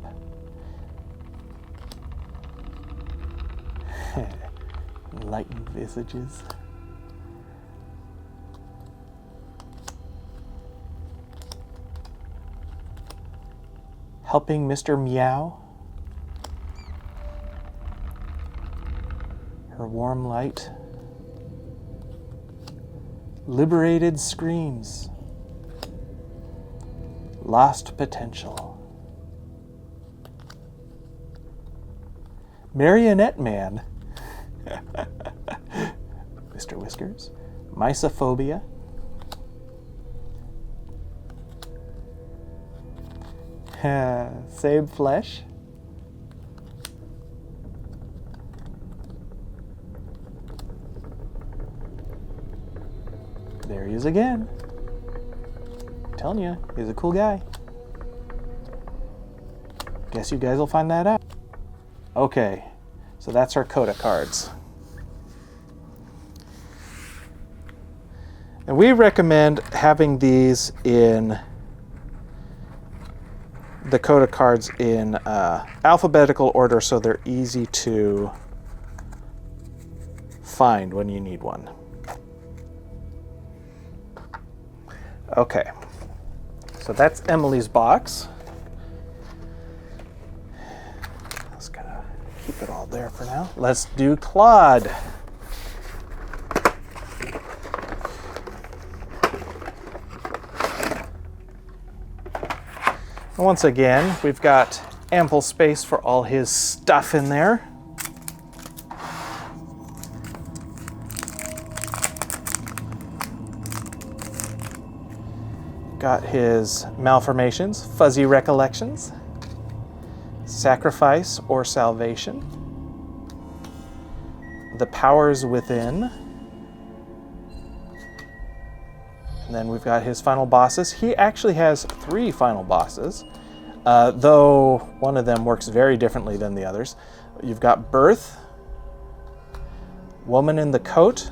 Enlightened visages. Helping Mr. Meow. Her warm light. Liberated screams. Lost potential. Marionette Man. Mr. Whiskers. Mysophobia. Save Flesh. There he is again. I'm telling you, he's a cool guy. Guess you guys will find that out. Okay, so that's our Coda cards. And we recommend having these in the Coda cards in alphabetical order so they're easy to find when you need one. Okay, so that's Emily's box. Just gonna keep it all there for now. Let's do Claude. Once again, we've got ample space for all his stuff in there. Got his malformations, fuzzy recollections, sacrifice or salvation, the powers within, and then we've got his final bosses. He actually has 3 final bosses, though one of them works very differently than the others. You've got Birth, Woman in the Coat.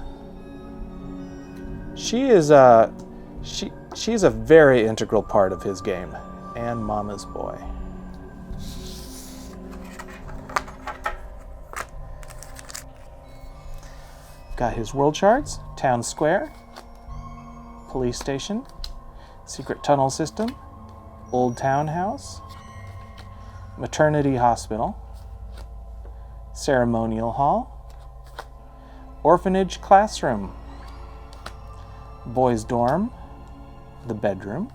She's a very integral part of his game, and Mama's Boy. Got his world shards, Town Square, Police Station, Secret Tunnel System, Old Townhouse, Maternity Hospital, Ceremonial Hall, Orphanage Classroom, Boys' Dorm, the Bedroom,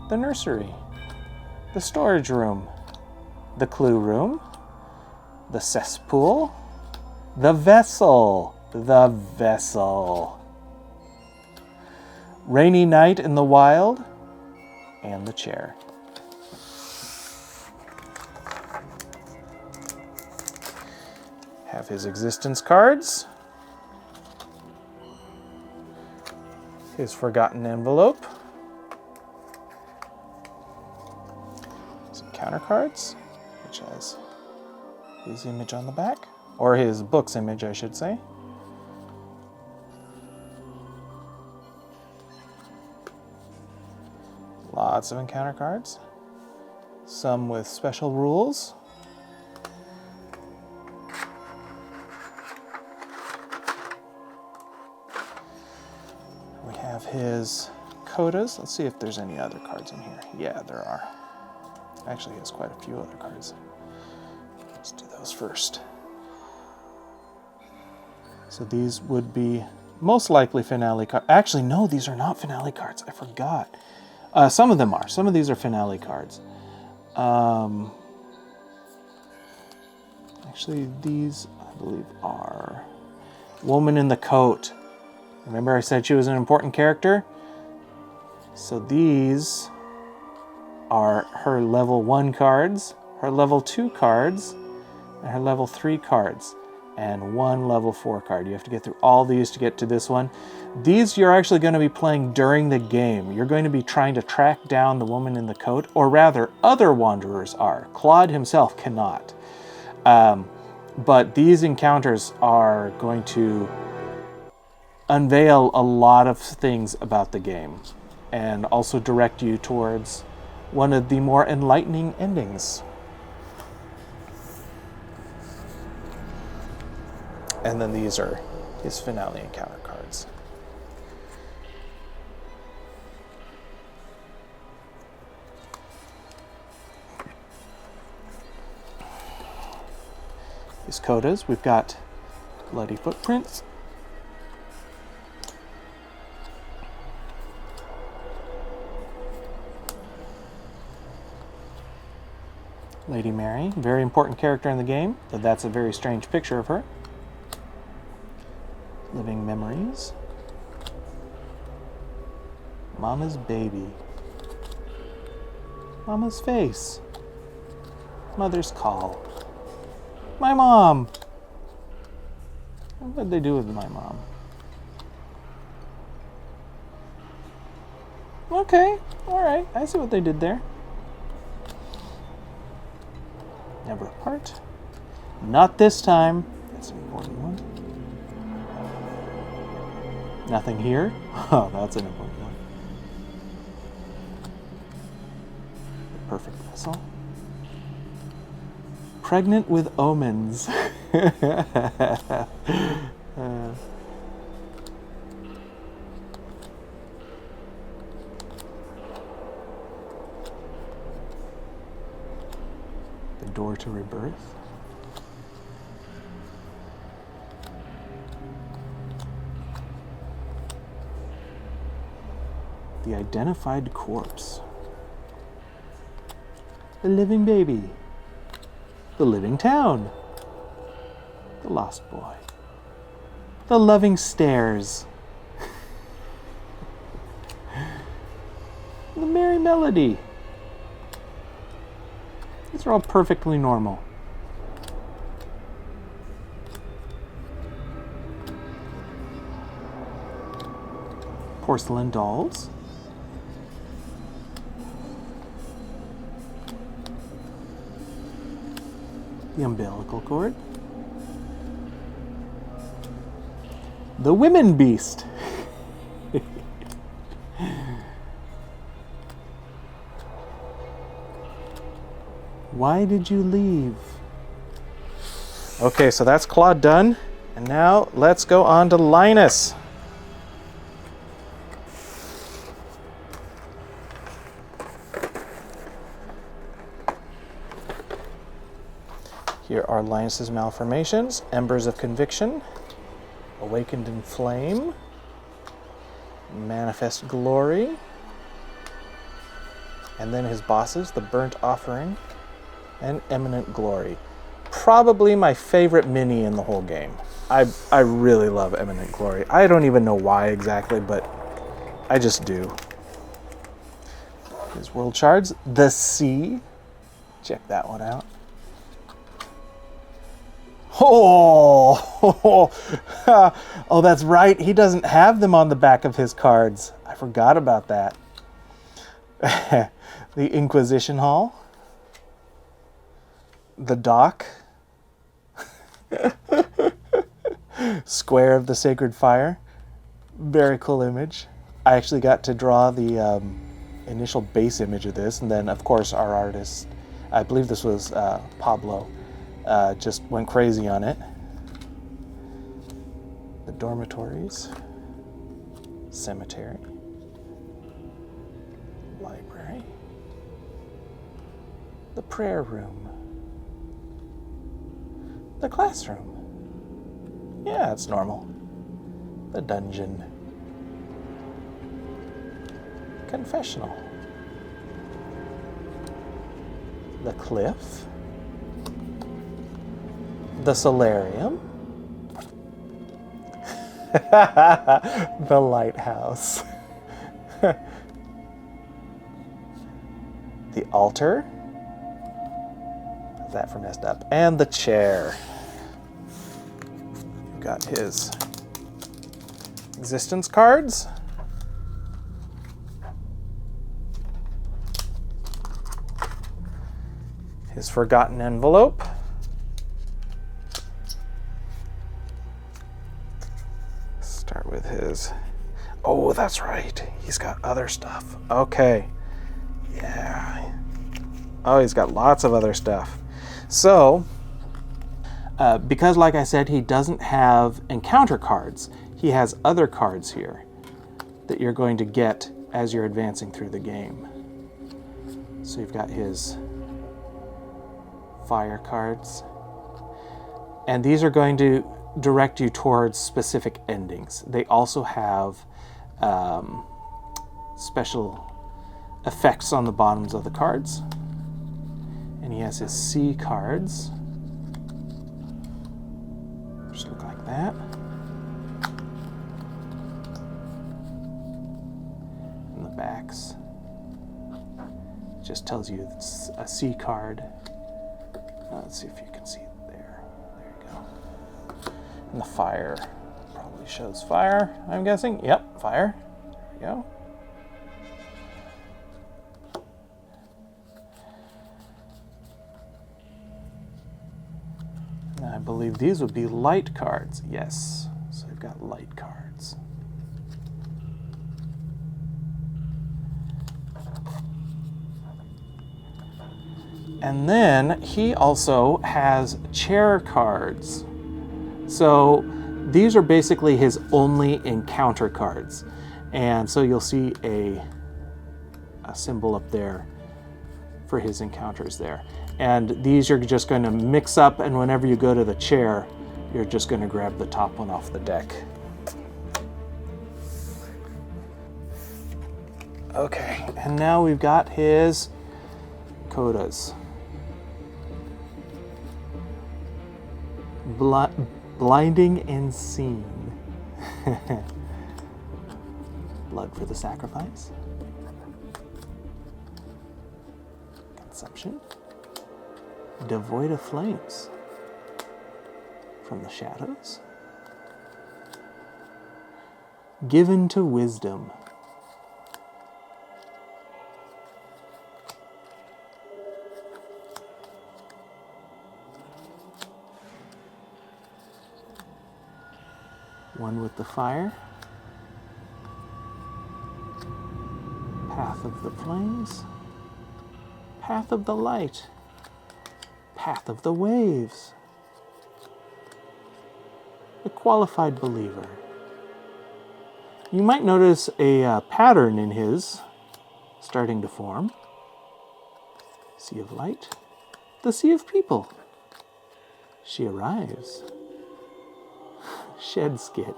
the Nursery, the Storage Room, the Clue Room, the Cesspool, the Vessel, Rainy Night in the Wild, and the Chair. Have his existence cards, his Forgotten Envelope, some counter cards, which has his image on the back, or his book's image, I should say. Lots of encounter cards, some with special rules. We have his codas. Let's see if there's any other cards in here. Yeah, there are. Actually, he has quite a few other cards. Let's do those first. So these would be most likely finale cards. Actually, no, these are not finale cards. I forgot. Some of them are. Some of these are finale cards. Actually, these, I believe, are Woman in the Coat. Remember I said she was an important character? So these are her level 1 cards, her level 2 cards, and her level 3 cards, and 1 level 4 card. You have to get through all these to get to this one. These you're actually going to be playing during the game. You're going to be trying to track down the Woman in the Coat, or rather, other Wanderers are. Claude himself cannot. But these encounters are going to unveil a lot of things about the game, and also direct you towards one of the more enlightening endings. And then these are his finale encounter cards. His codas, we've got Bloody Footprints, Lady Mary, very important character in the game, but that's a very strange picture of her. Living Memories, Mama's Baby, Mama's Face, Mother's Call, My Mom. What did they do with My Mom? Okay, alright, I see what they did there. Never Apart. Not this time. That's an important one. Nothing Here. Oh, that's an important one. The Perfect Vessel. Pregnant with Omens. The Door to Rebirth. The Identified Corpse. The Living Baby. The Living Town. The Lost Boy. The Loving Stairs. The merry melody. These are all perfectly normal. Porcelain dolls. The umbilical cord. The women beast. Why did you leave? Okay, so that's Claude done. And now let's go on to Linus. Here are Linus's malformations: Embers of Conviction, Awakened in Flame, Manifest Glory, and then his bosses, the Burnt Offering and Eminent Glory. Probably my favorite mini in the whole game. I really love Eminent Glory. I don't even know why exactly, but I just do. His world shards, the Sea. Check that one out. Oh, oh, that's right. He doesn't have them on the back of his cards. I forgot about that. The Inquisition Hall. The Dock. Square of the Sacred Fire. Very cool image. I actually got to draw the initial base image of this, and then, of course, our artist, I believe this was Pablo, just went crazy on it. The dormitories, cemetery, library, the prayer room, the classroom. Yeah, it's normal. The dungeon, confessional, the cliff, the solarium, the lighthouse, the altar, that for messed up, and the chair. We've got his existence cards, his forgotten envelope, start with his, oh, that's right, he's got other stuff. Okay, yeah, oh, he's got lots of other stuff. So because, like I said, he doesn't have encounter cards, he has other cards here that you're going to get as you're advancing through the game. So you've got his fire cards, and these are going to direct you towards specific endings. They also have special effects on the bottoms of the cards, and he has his C cards, which look like that, and the backs just tells you it's a C card. Let's see if you can see it there. There you go. And the fire probably shows fire, I'm guessing. Yep, fire. There we go. And I believe these would be light cards. Yes, so we've got light cards. And then he also has chair cards. So these are basically his only encounter cards. And so you'll see a symbol up there for his encounters there. And these you're just going to mix up, and whenever you go to the chair, you're just going to grab the top one off the deck. Okay, and now we've got his codas. Blinding and seen. Blood for the sacrifice. consumption, devoid of flames, from the shadows, given to wisdom, one with the fire, path of the flames, path of the light, path of the waves, a qualified believer. You might notice a pattern in his starting to form. Sea of light, the sea of people. She arrives. Shed skin.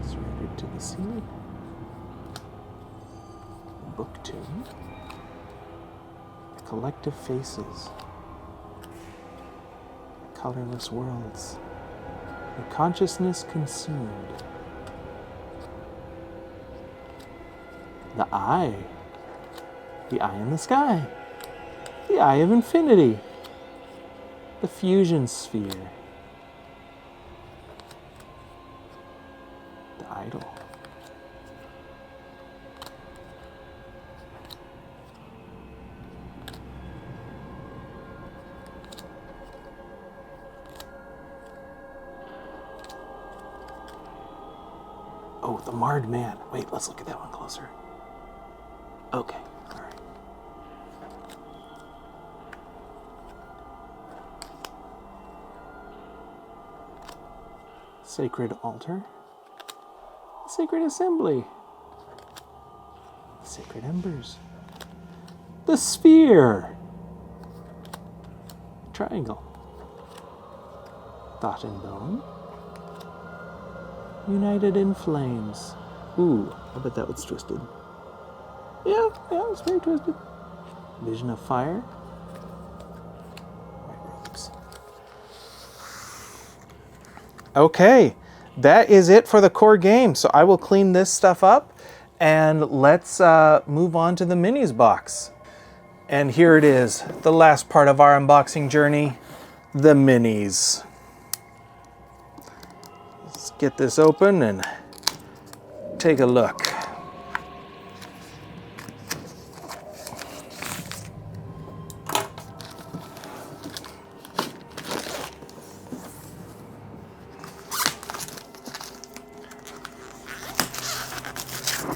Surrendered to the sea. Book tune. The collective faces. The colorless worlds. The consciousness consumed. The eye. The eye in the sky. The eye of infinity. The fusion sphere. The idol. Oh, the marred man. Wait, let's look at that one closer. Okay. Sacred altar, sacred assembly, sacred embers, the sphere, triangle, thought and bone, united in flames. Ooh, I bet that was twisted. Yeah, it's very twisted. Vision of fire. Okay, that is it for the core game. So I will clean this stuff up and let's move on to the minis box. And here it is, the last part of our unboxing journey, the minis. Let's get this open and take a look.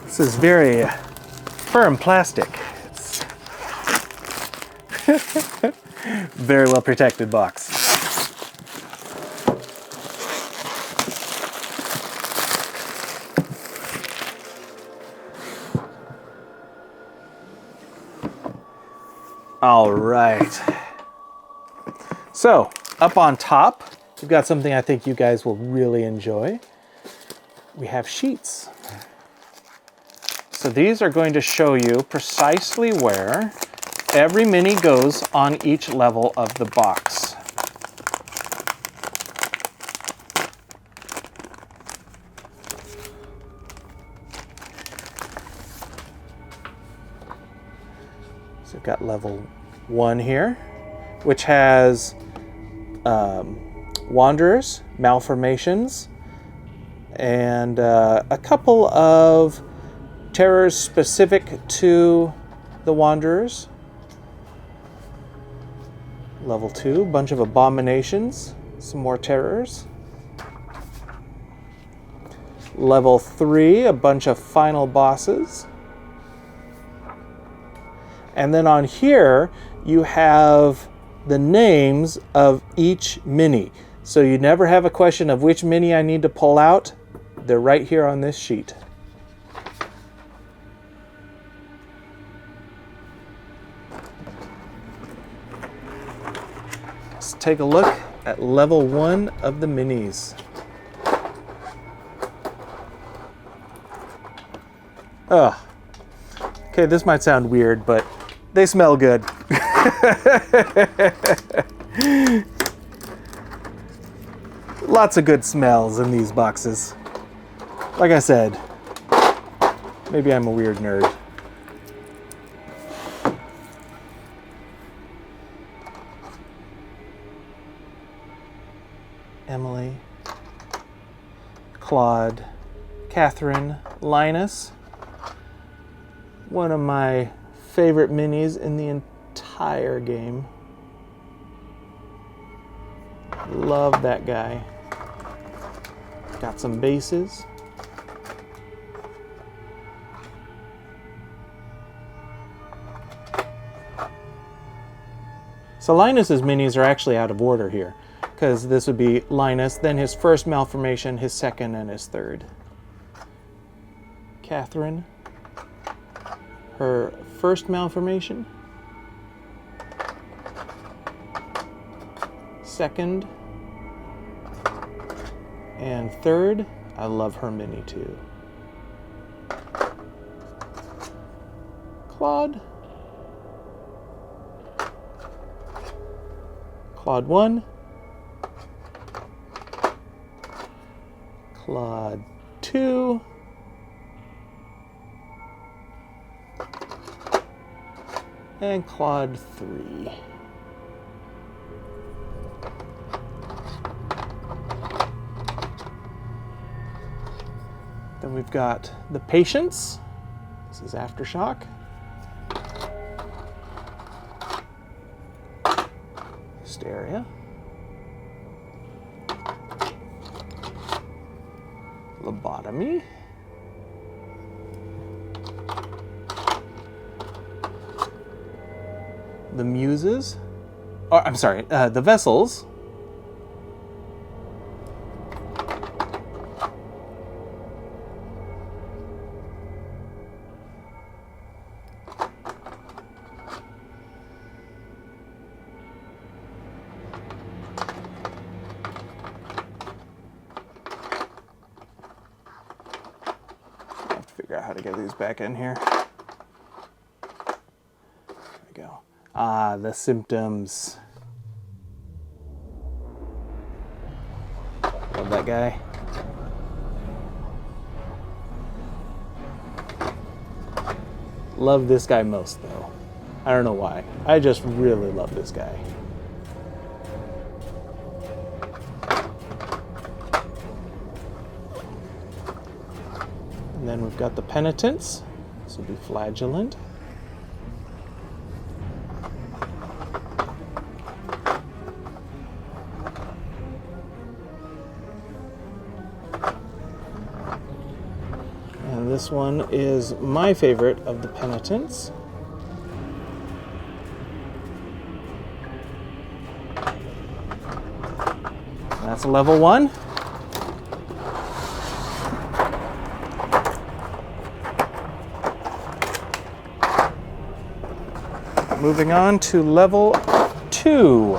This is very firm plastic. It's very well protected box. All right. So up on top, we've got something I think you guys will really enjoy. We have sheets. So these are going to show you precisely where every mini goes on each level of the box. So we've got level 1 here, which has Wanderers, Malformations, and a couple of terrors specific to the Wanderers. Level 2, bunch of Abominations, some more terrors. Level 3, a bunch of final bosses. And then on here, you have the names of each mini. So you never have a question of which mini I need to pull out. They're right here on this sheet. Let's take a look at level 1 of the minis. Oh, okay, this might sound weird, but they smell good. Lots of good smells in these boxes. Like I said, maybe I'm a weird nerd. Emily, Claude, Catherine, Linus. One of my favorite minis in the entire game. Love that guy. Got some bases. So Linus's minis are actually out of order here, because this would be Linus, then his first malformation, his second, and his third. Catherine, her first malformation, second, and third. I love her mini too. Claude. Claude 1. Claude 2. And Claude 3. Then we've got the Patience. This is Aftershock. Hysteria. Lobotomy. The Muses. Oh, I'm sorry, the Vessels. Figure out how to get these back in here. There we go. Ah, the Symptoms. Love that guy. Love this guy most though. I don't know why. I just really love this guy. And then we've got the Penitents. This will be Flagellant. And this one is my favorite of the Penitents. That's level 1. Moving on to level 2.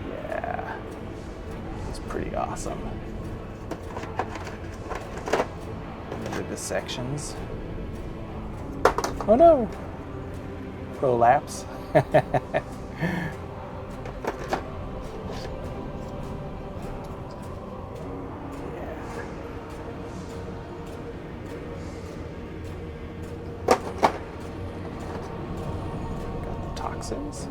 Yeah, it's pretty awesome. The sections. Oh no! Prolapse. Got the toxins.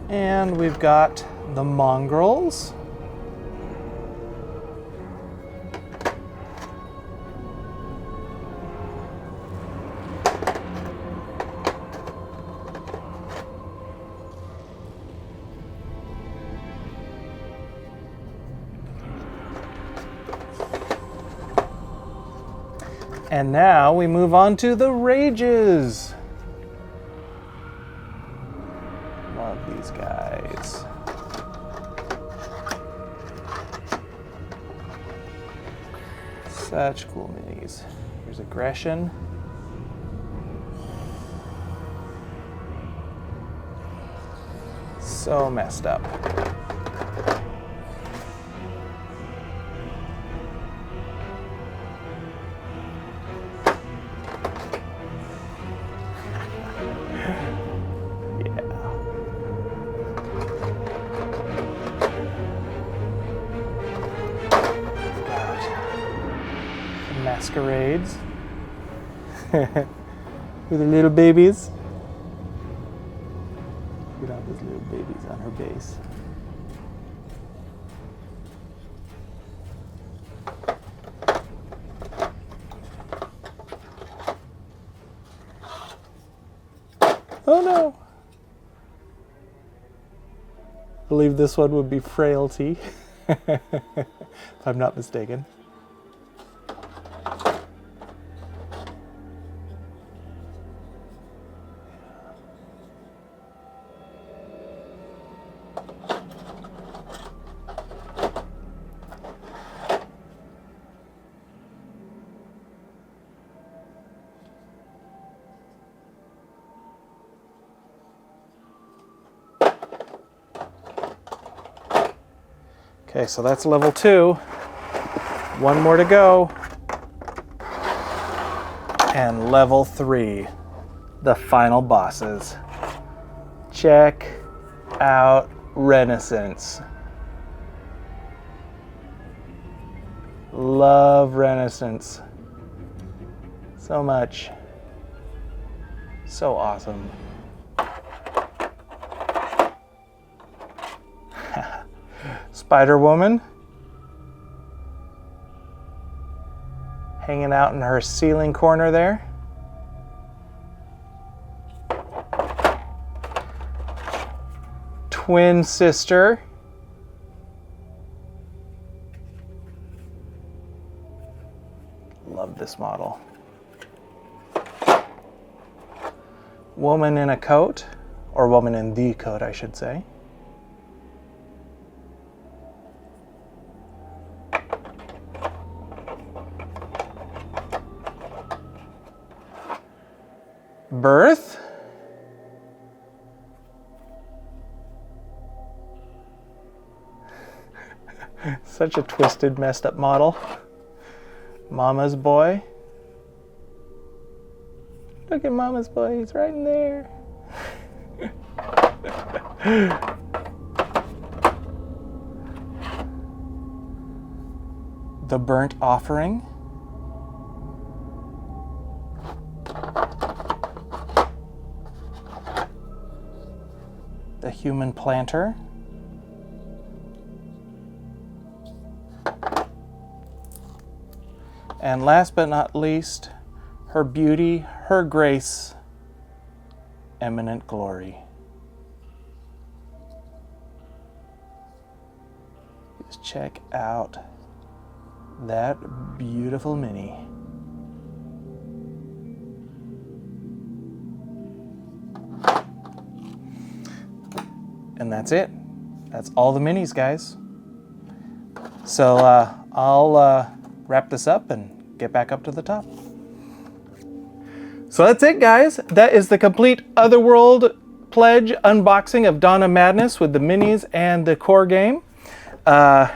And we've got the Mongrels. And now we move on to the Rages. Such cool minis. Here's Aggression. So messed up. Masquerades with the little babies. Look at all those little babies on her base. Oh no! I believe this one would be Frailty, if I'm not mistaken. Okay, so that's level 2. One more to go. And level 3, the final bosses. Check out Renaissance. Love Renaissance so much. So awesome. Spider-Woman hanging out in her ceiling corner there. Twin sister. Love this model. Woman in a coat, or woman in the coat, I should say. Birth. Such a twisted, messed up model. Mama's boy. Look at Mama's boy, he's right in there. The Burnt Offering. The Human Planter. And last but not least, her beauty, her grace, eminent glory. Just check out that beautiful mini. And that's it. That's all the minis, guys. So I'll wrap this up and get back up to the top. So that's it, guys. That is the complete Otherworld Pledge unboxing of Dawn of Madness with the minis and the core game. I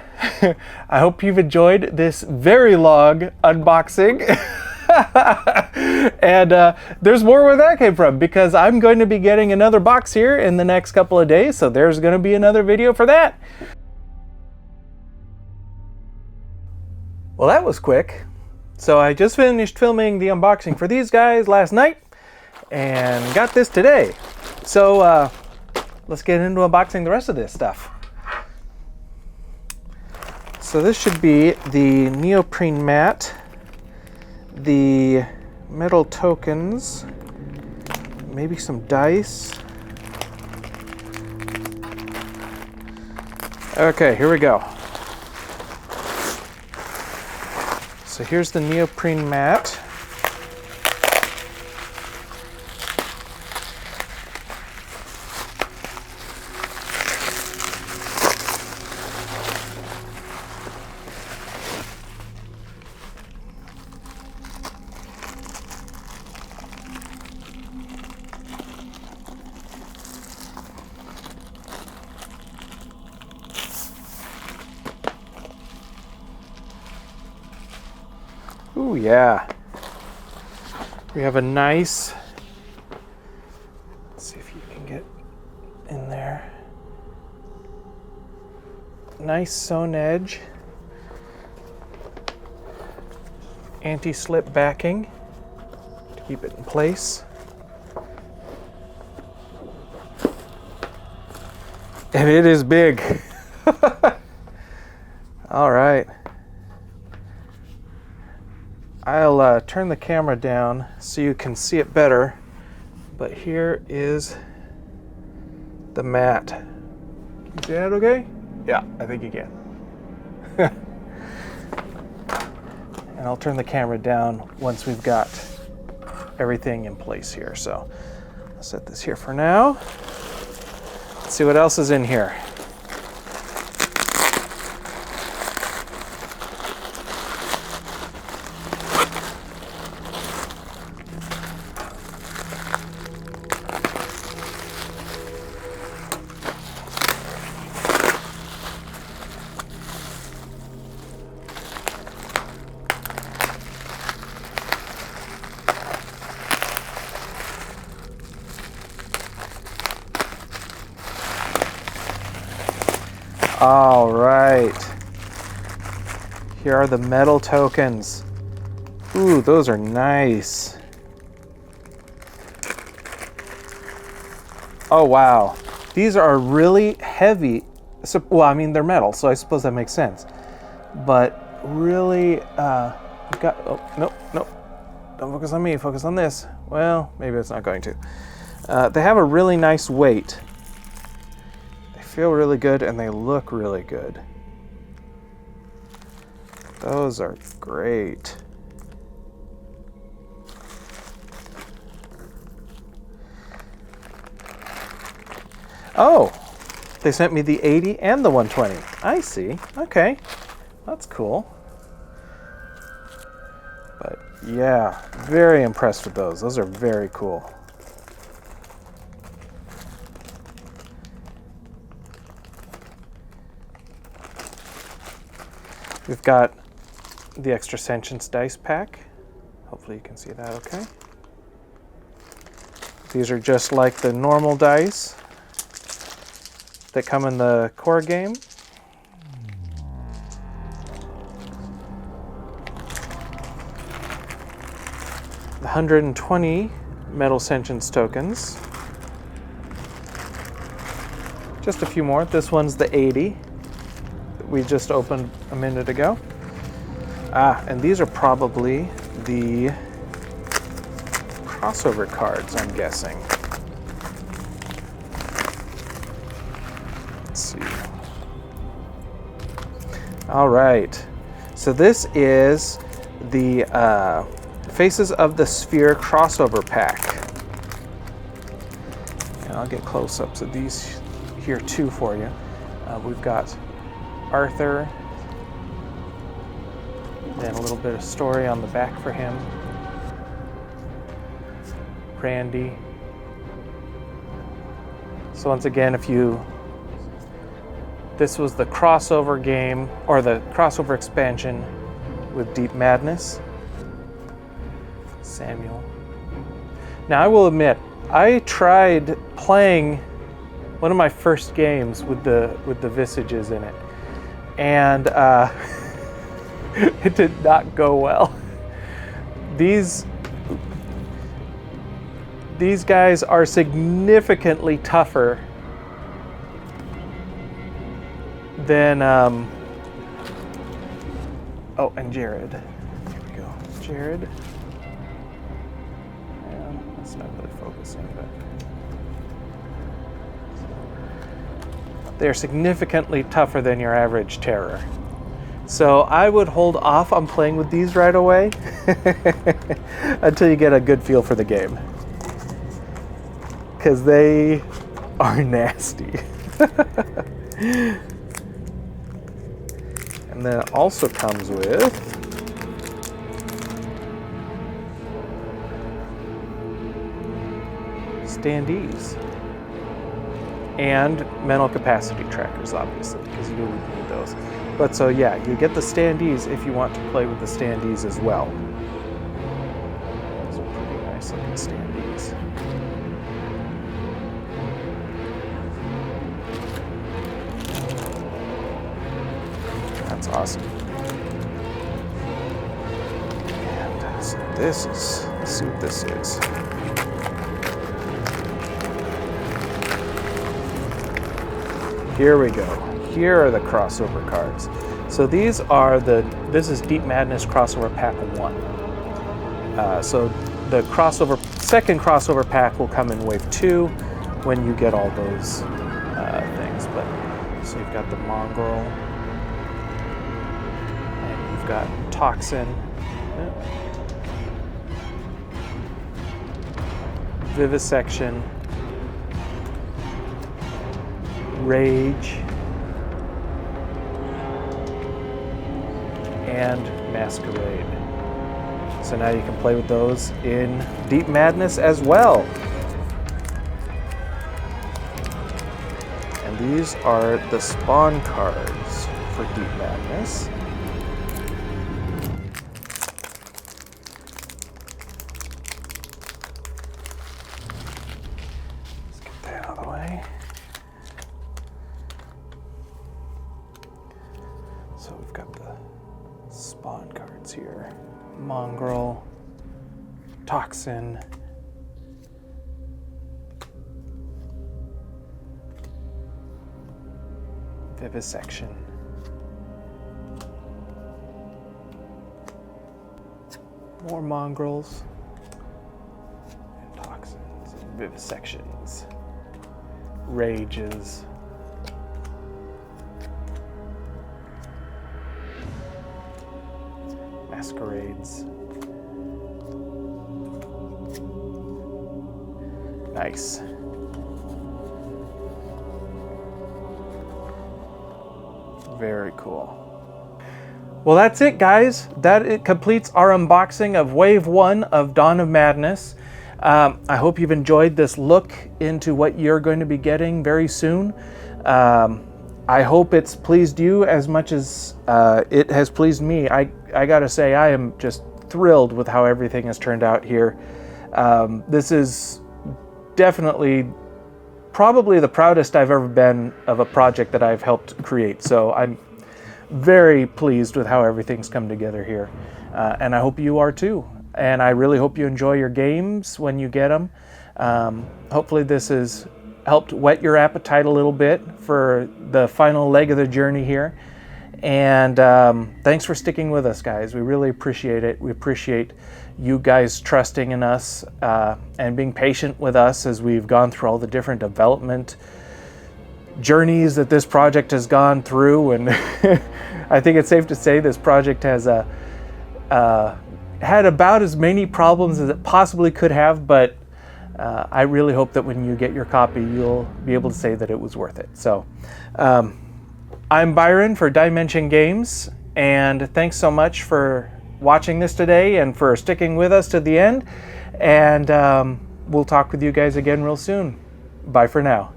hope you've enjoyed this very long unboxing. And there's more where that came from, because I'm going to be getting another box here in the next couple of days, so there's going to be another video for that. Well, that was quick. So I just finished filming the unboxing for these guys last night and got this today. So let's get into unboxing the rest of this stuff. So this should be the neoprene mat, the metal tokens, maybe some dice. Okay, here we go. So here's the neoprene mat. Ooh, yeah. We have a nice, let's see if you can get in there. Nice sewn edge. Anti-slip backing to keep it in place. And it is big. All right. I'll turn the camera down so you can see it better. But here is the mat. Can you see that okay? Yeah, I think you can. And I'll turn the camera down once we've got everything in place here. So I'll set this here for now. Let's see what else is in here. All right, here are the metal tokens. Ooh, those are nice. Oh, wow. These are really heavy. So, well, I mean, they're metal, so I suppose that makes sense. But really, we've got, oh, nope, nope. Don't focus on me, focus on this. Well, maybe it's not going to. They have a really nice weight. Feel really good and they look really good. Those are great. Oh, they sent me the 80 and the 120. I see. Okay, that's cool. But yeah, very impressed with those. Those are very cool. We've got the extra sentience dice pack. Hopefully you can see that okay. These are just like the normal dice that come in the core game. The 120 metal sentience tokens. Just a few more. This one's the 80. We just opened a minute ago. And these are probably the crossover cards, I'm guessing. Let's see. All right. So this is the Faces of the Sphere crossover pack. And I'll get close-ups of these here too for you. We've got Arthur, then a little bit of story on the back for him. Randy. So once again, this was the crossover game, or the crossover expansion with Deep Madness. Samuel. Now I will admit, I tried playing one of my first games with the visages in it. And it did not go well. These guys are significantly tougher than oh, and Jared. Here we go. Jared. Yeah, that's not really focusing, but they're significantly tougher than your average terror. So I would hold off on playing with these right away until you get a good feel for the game. Because they are nasty. And then it also comes with standees. And mental capacity trackers, obviously, because you would need those. But so yeah, you get the standees if you want to play with the standees as well. nice looking standees. That's awesome. And so let's see what this is. Here we go. Here are the crossover cards. So this is Deep Madness Crossover Pack 1. So the second crossover pack will come in Wave 2 when you get all those things. But so you've got the Mongrel, and you've got Toxin, Vivisection, Rage, and Masquerade. So now you can play with those in Deep Madness as well. And these are the spawn cards for Deep Madness. Let's get that out of the way. So we've got the spawn cards here. Mongrel, Toxin, Vivisection, more Mongrels, and Toxins, and Vivisections, Rages, Masquerades. Nice. Very cool. Well, that's it, guys. It completes our unboxing of Wave 1 of Dawn of Madness. I hope you've enjoyed this look into what you're going to be getting very soon. I hope it's pleased you as much as it has pleased me. I gotta say, I am just thrilled with how everything has turned out here. This is definitely probably the proudest I've ever been of a project that I've helped create. So I'm very pleased with how everything's come together here. And I hope you are too. And I really hope you enjoy your games when you get them. Hopefully this has helped whet your appetite a little bit for the final leg of the journey here. And thanks for sticking with us, guys. We really appreciate it. We appreciate you guys trusting in us and being patient with us as we've gone through all the different development journeys that this project has gone through. And I think it's safe to say this project has had about as many problems as it possibly could have, but I really hope that when you get your copy, you'll be able to say that it was worth it. So I'm Byron for Diemension Games, and thanks so much for watching this today and for sticking with us to the end. And we'll talk with you guys again real soon. Bye for now.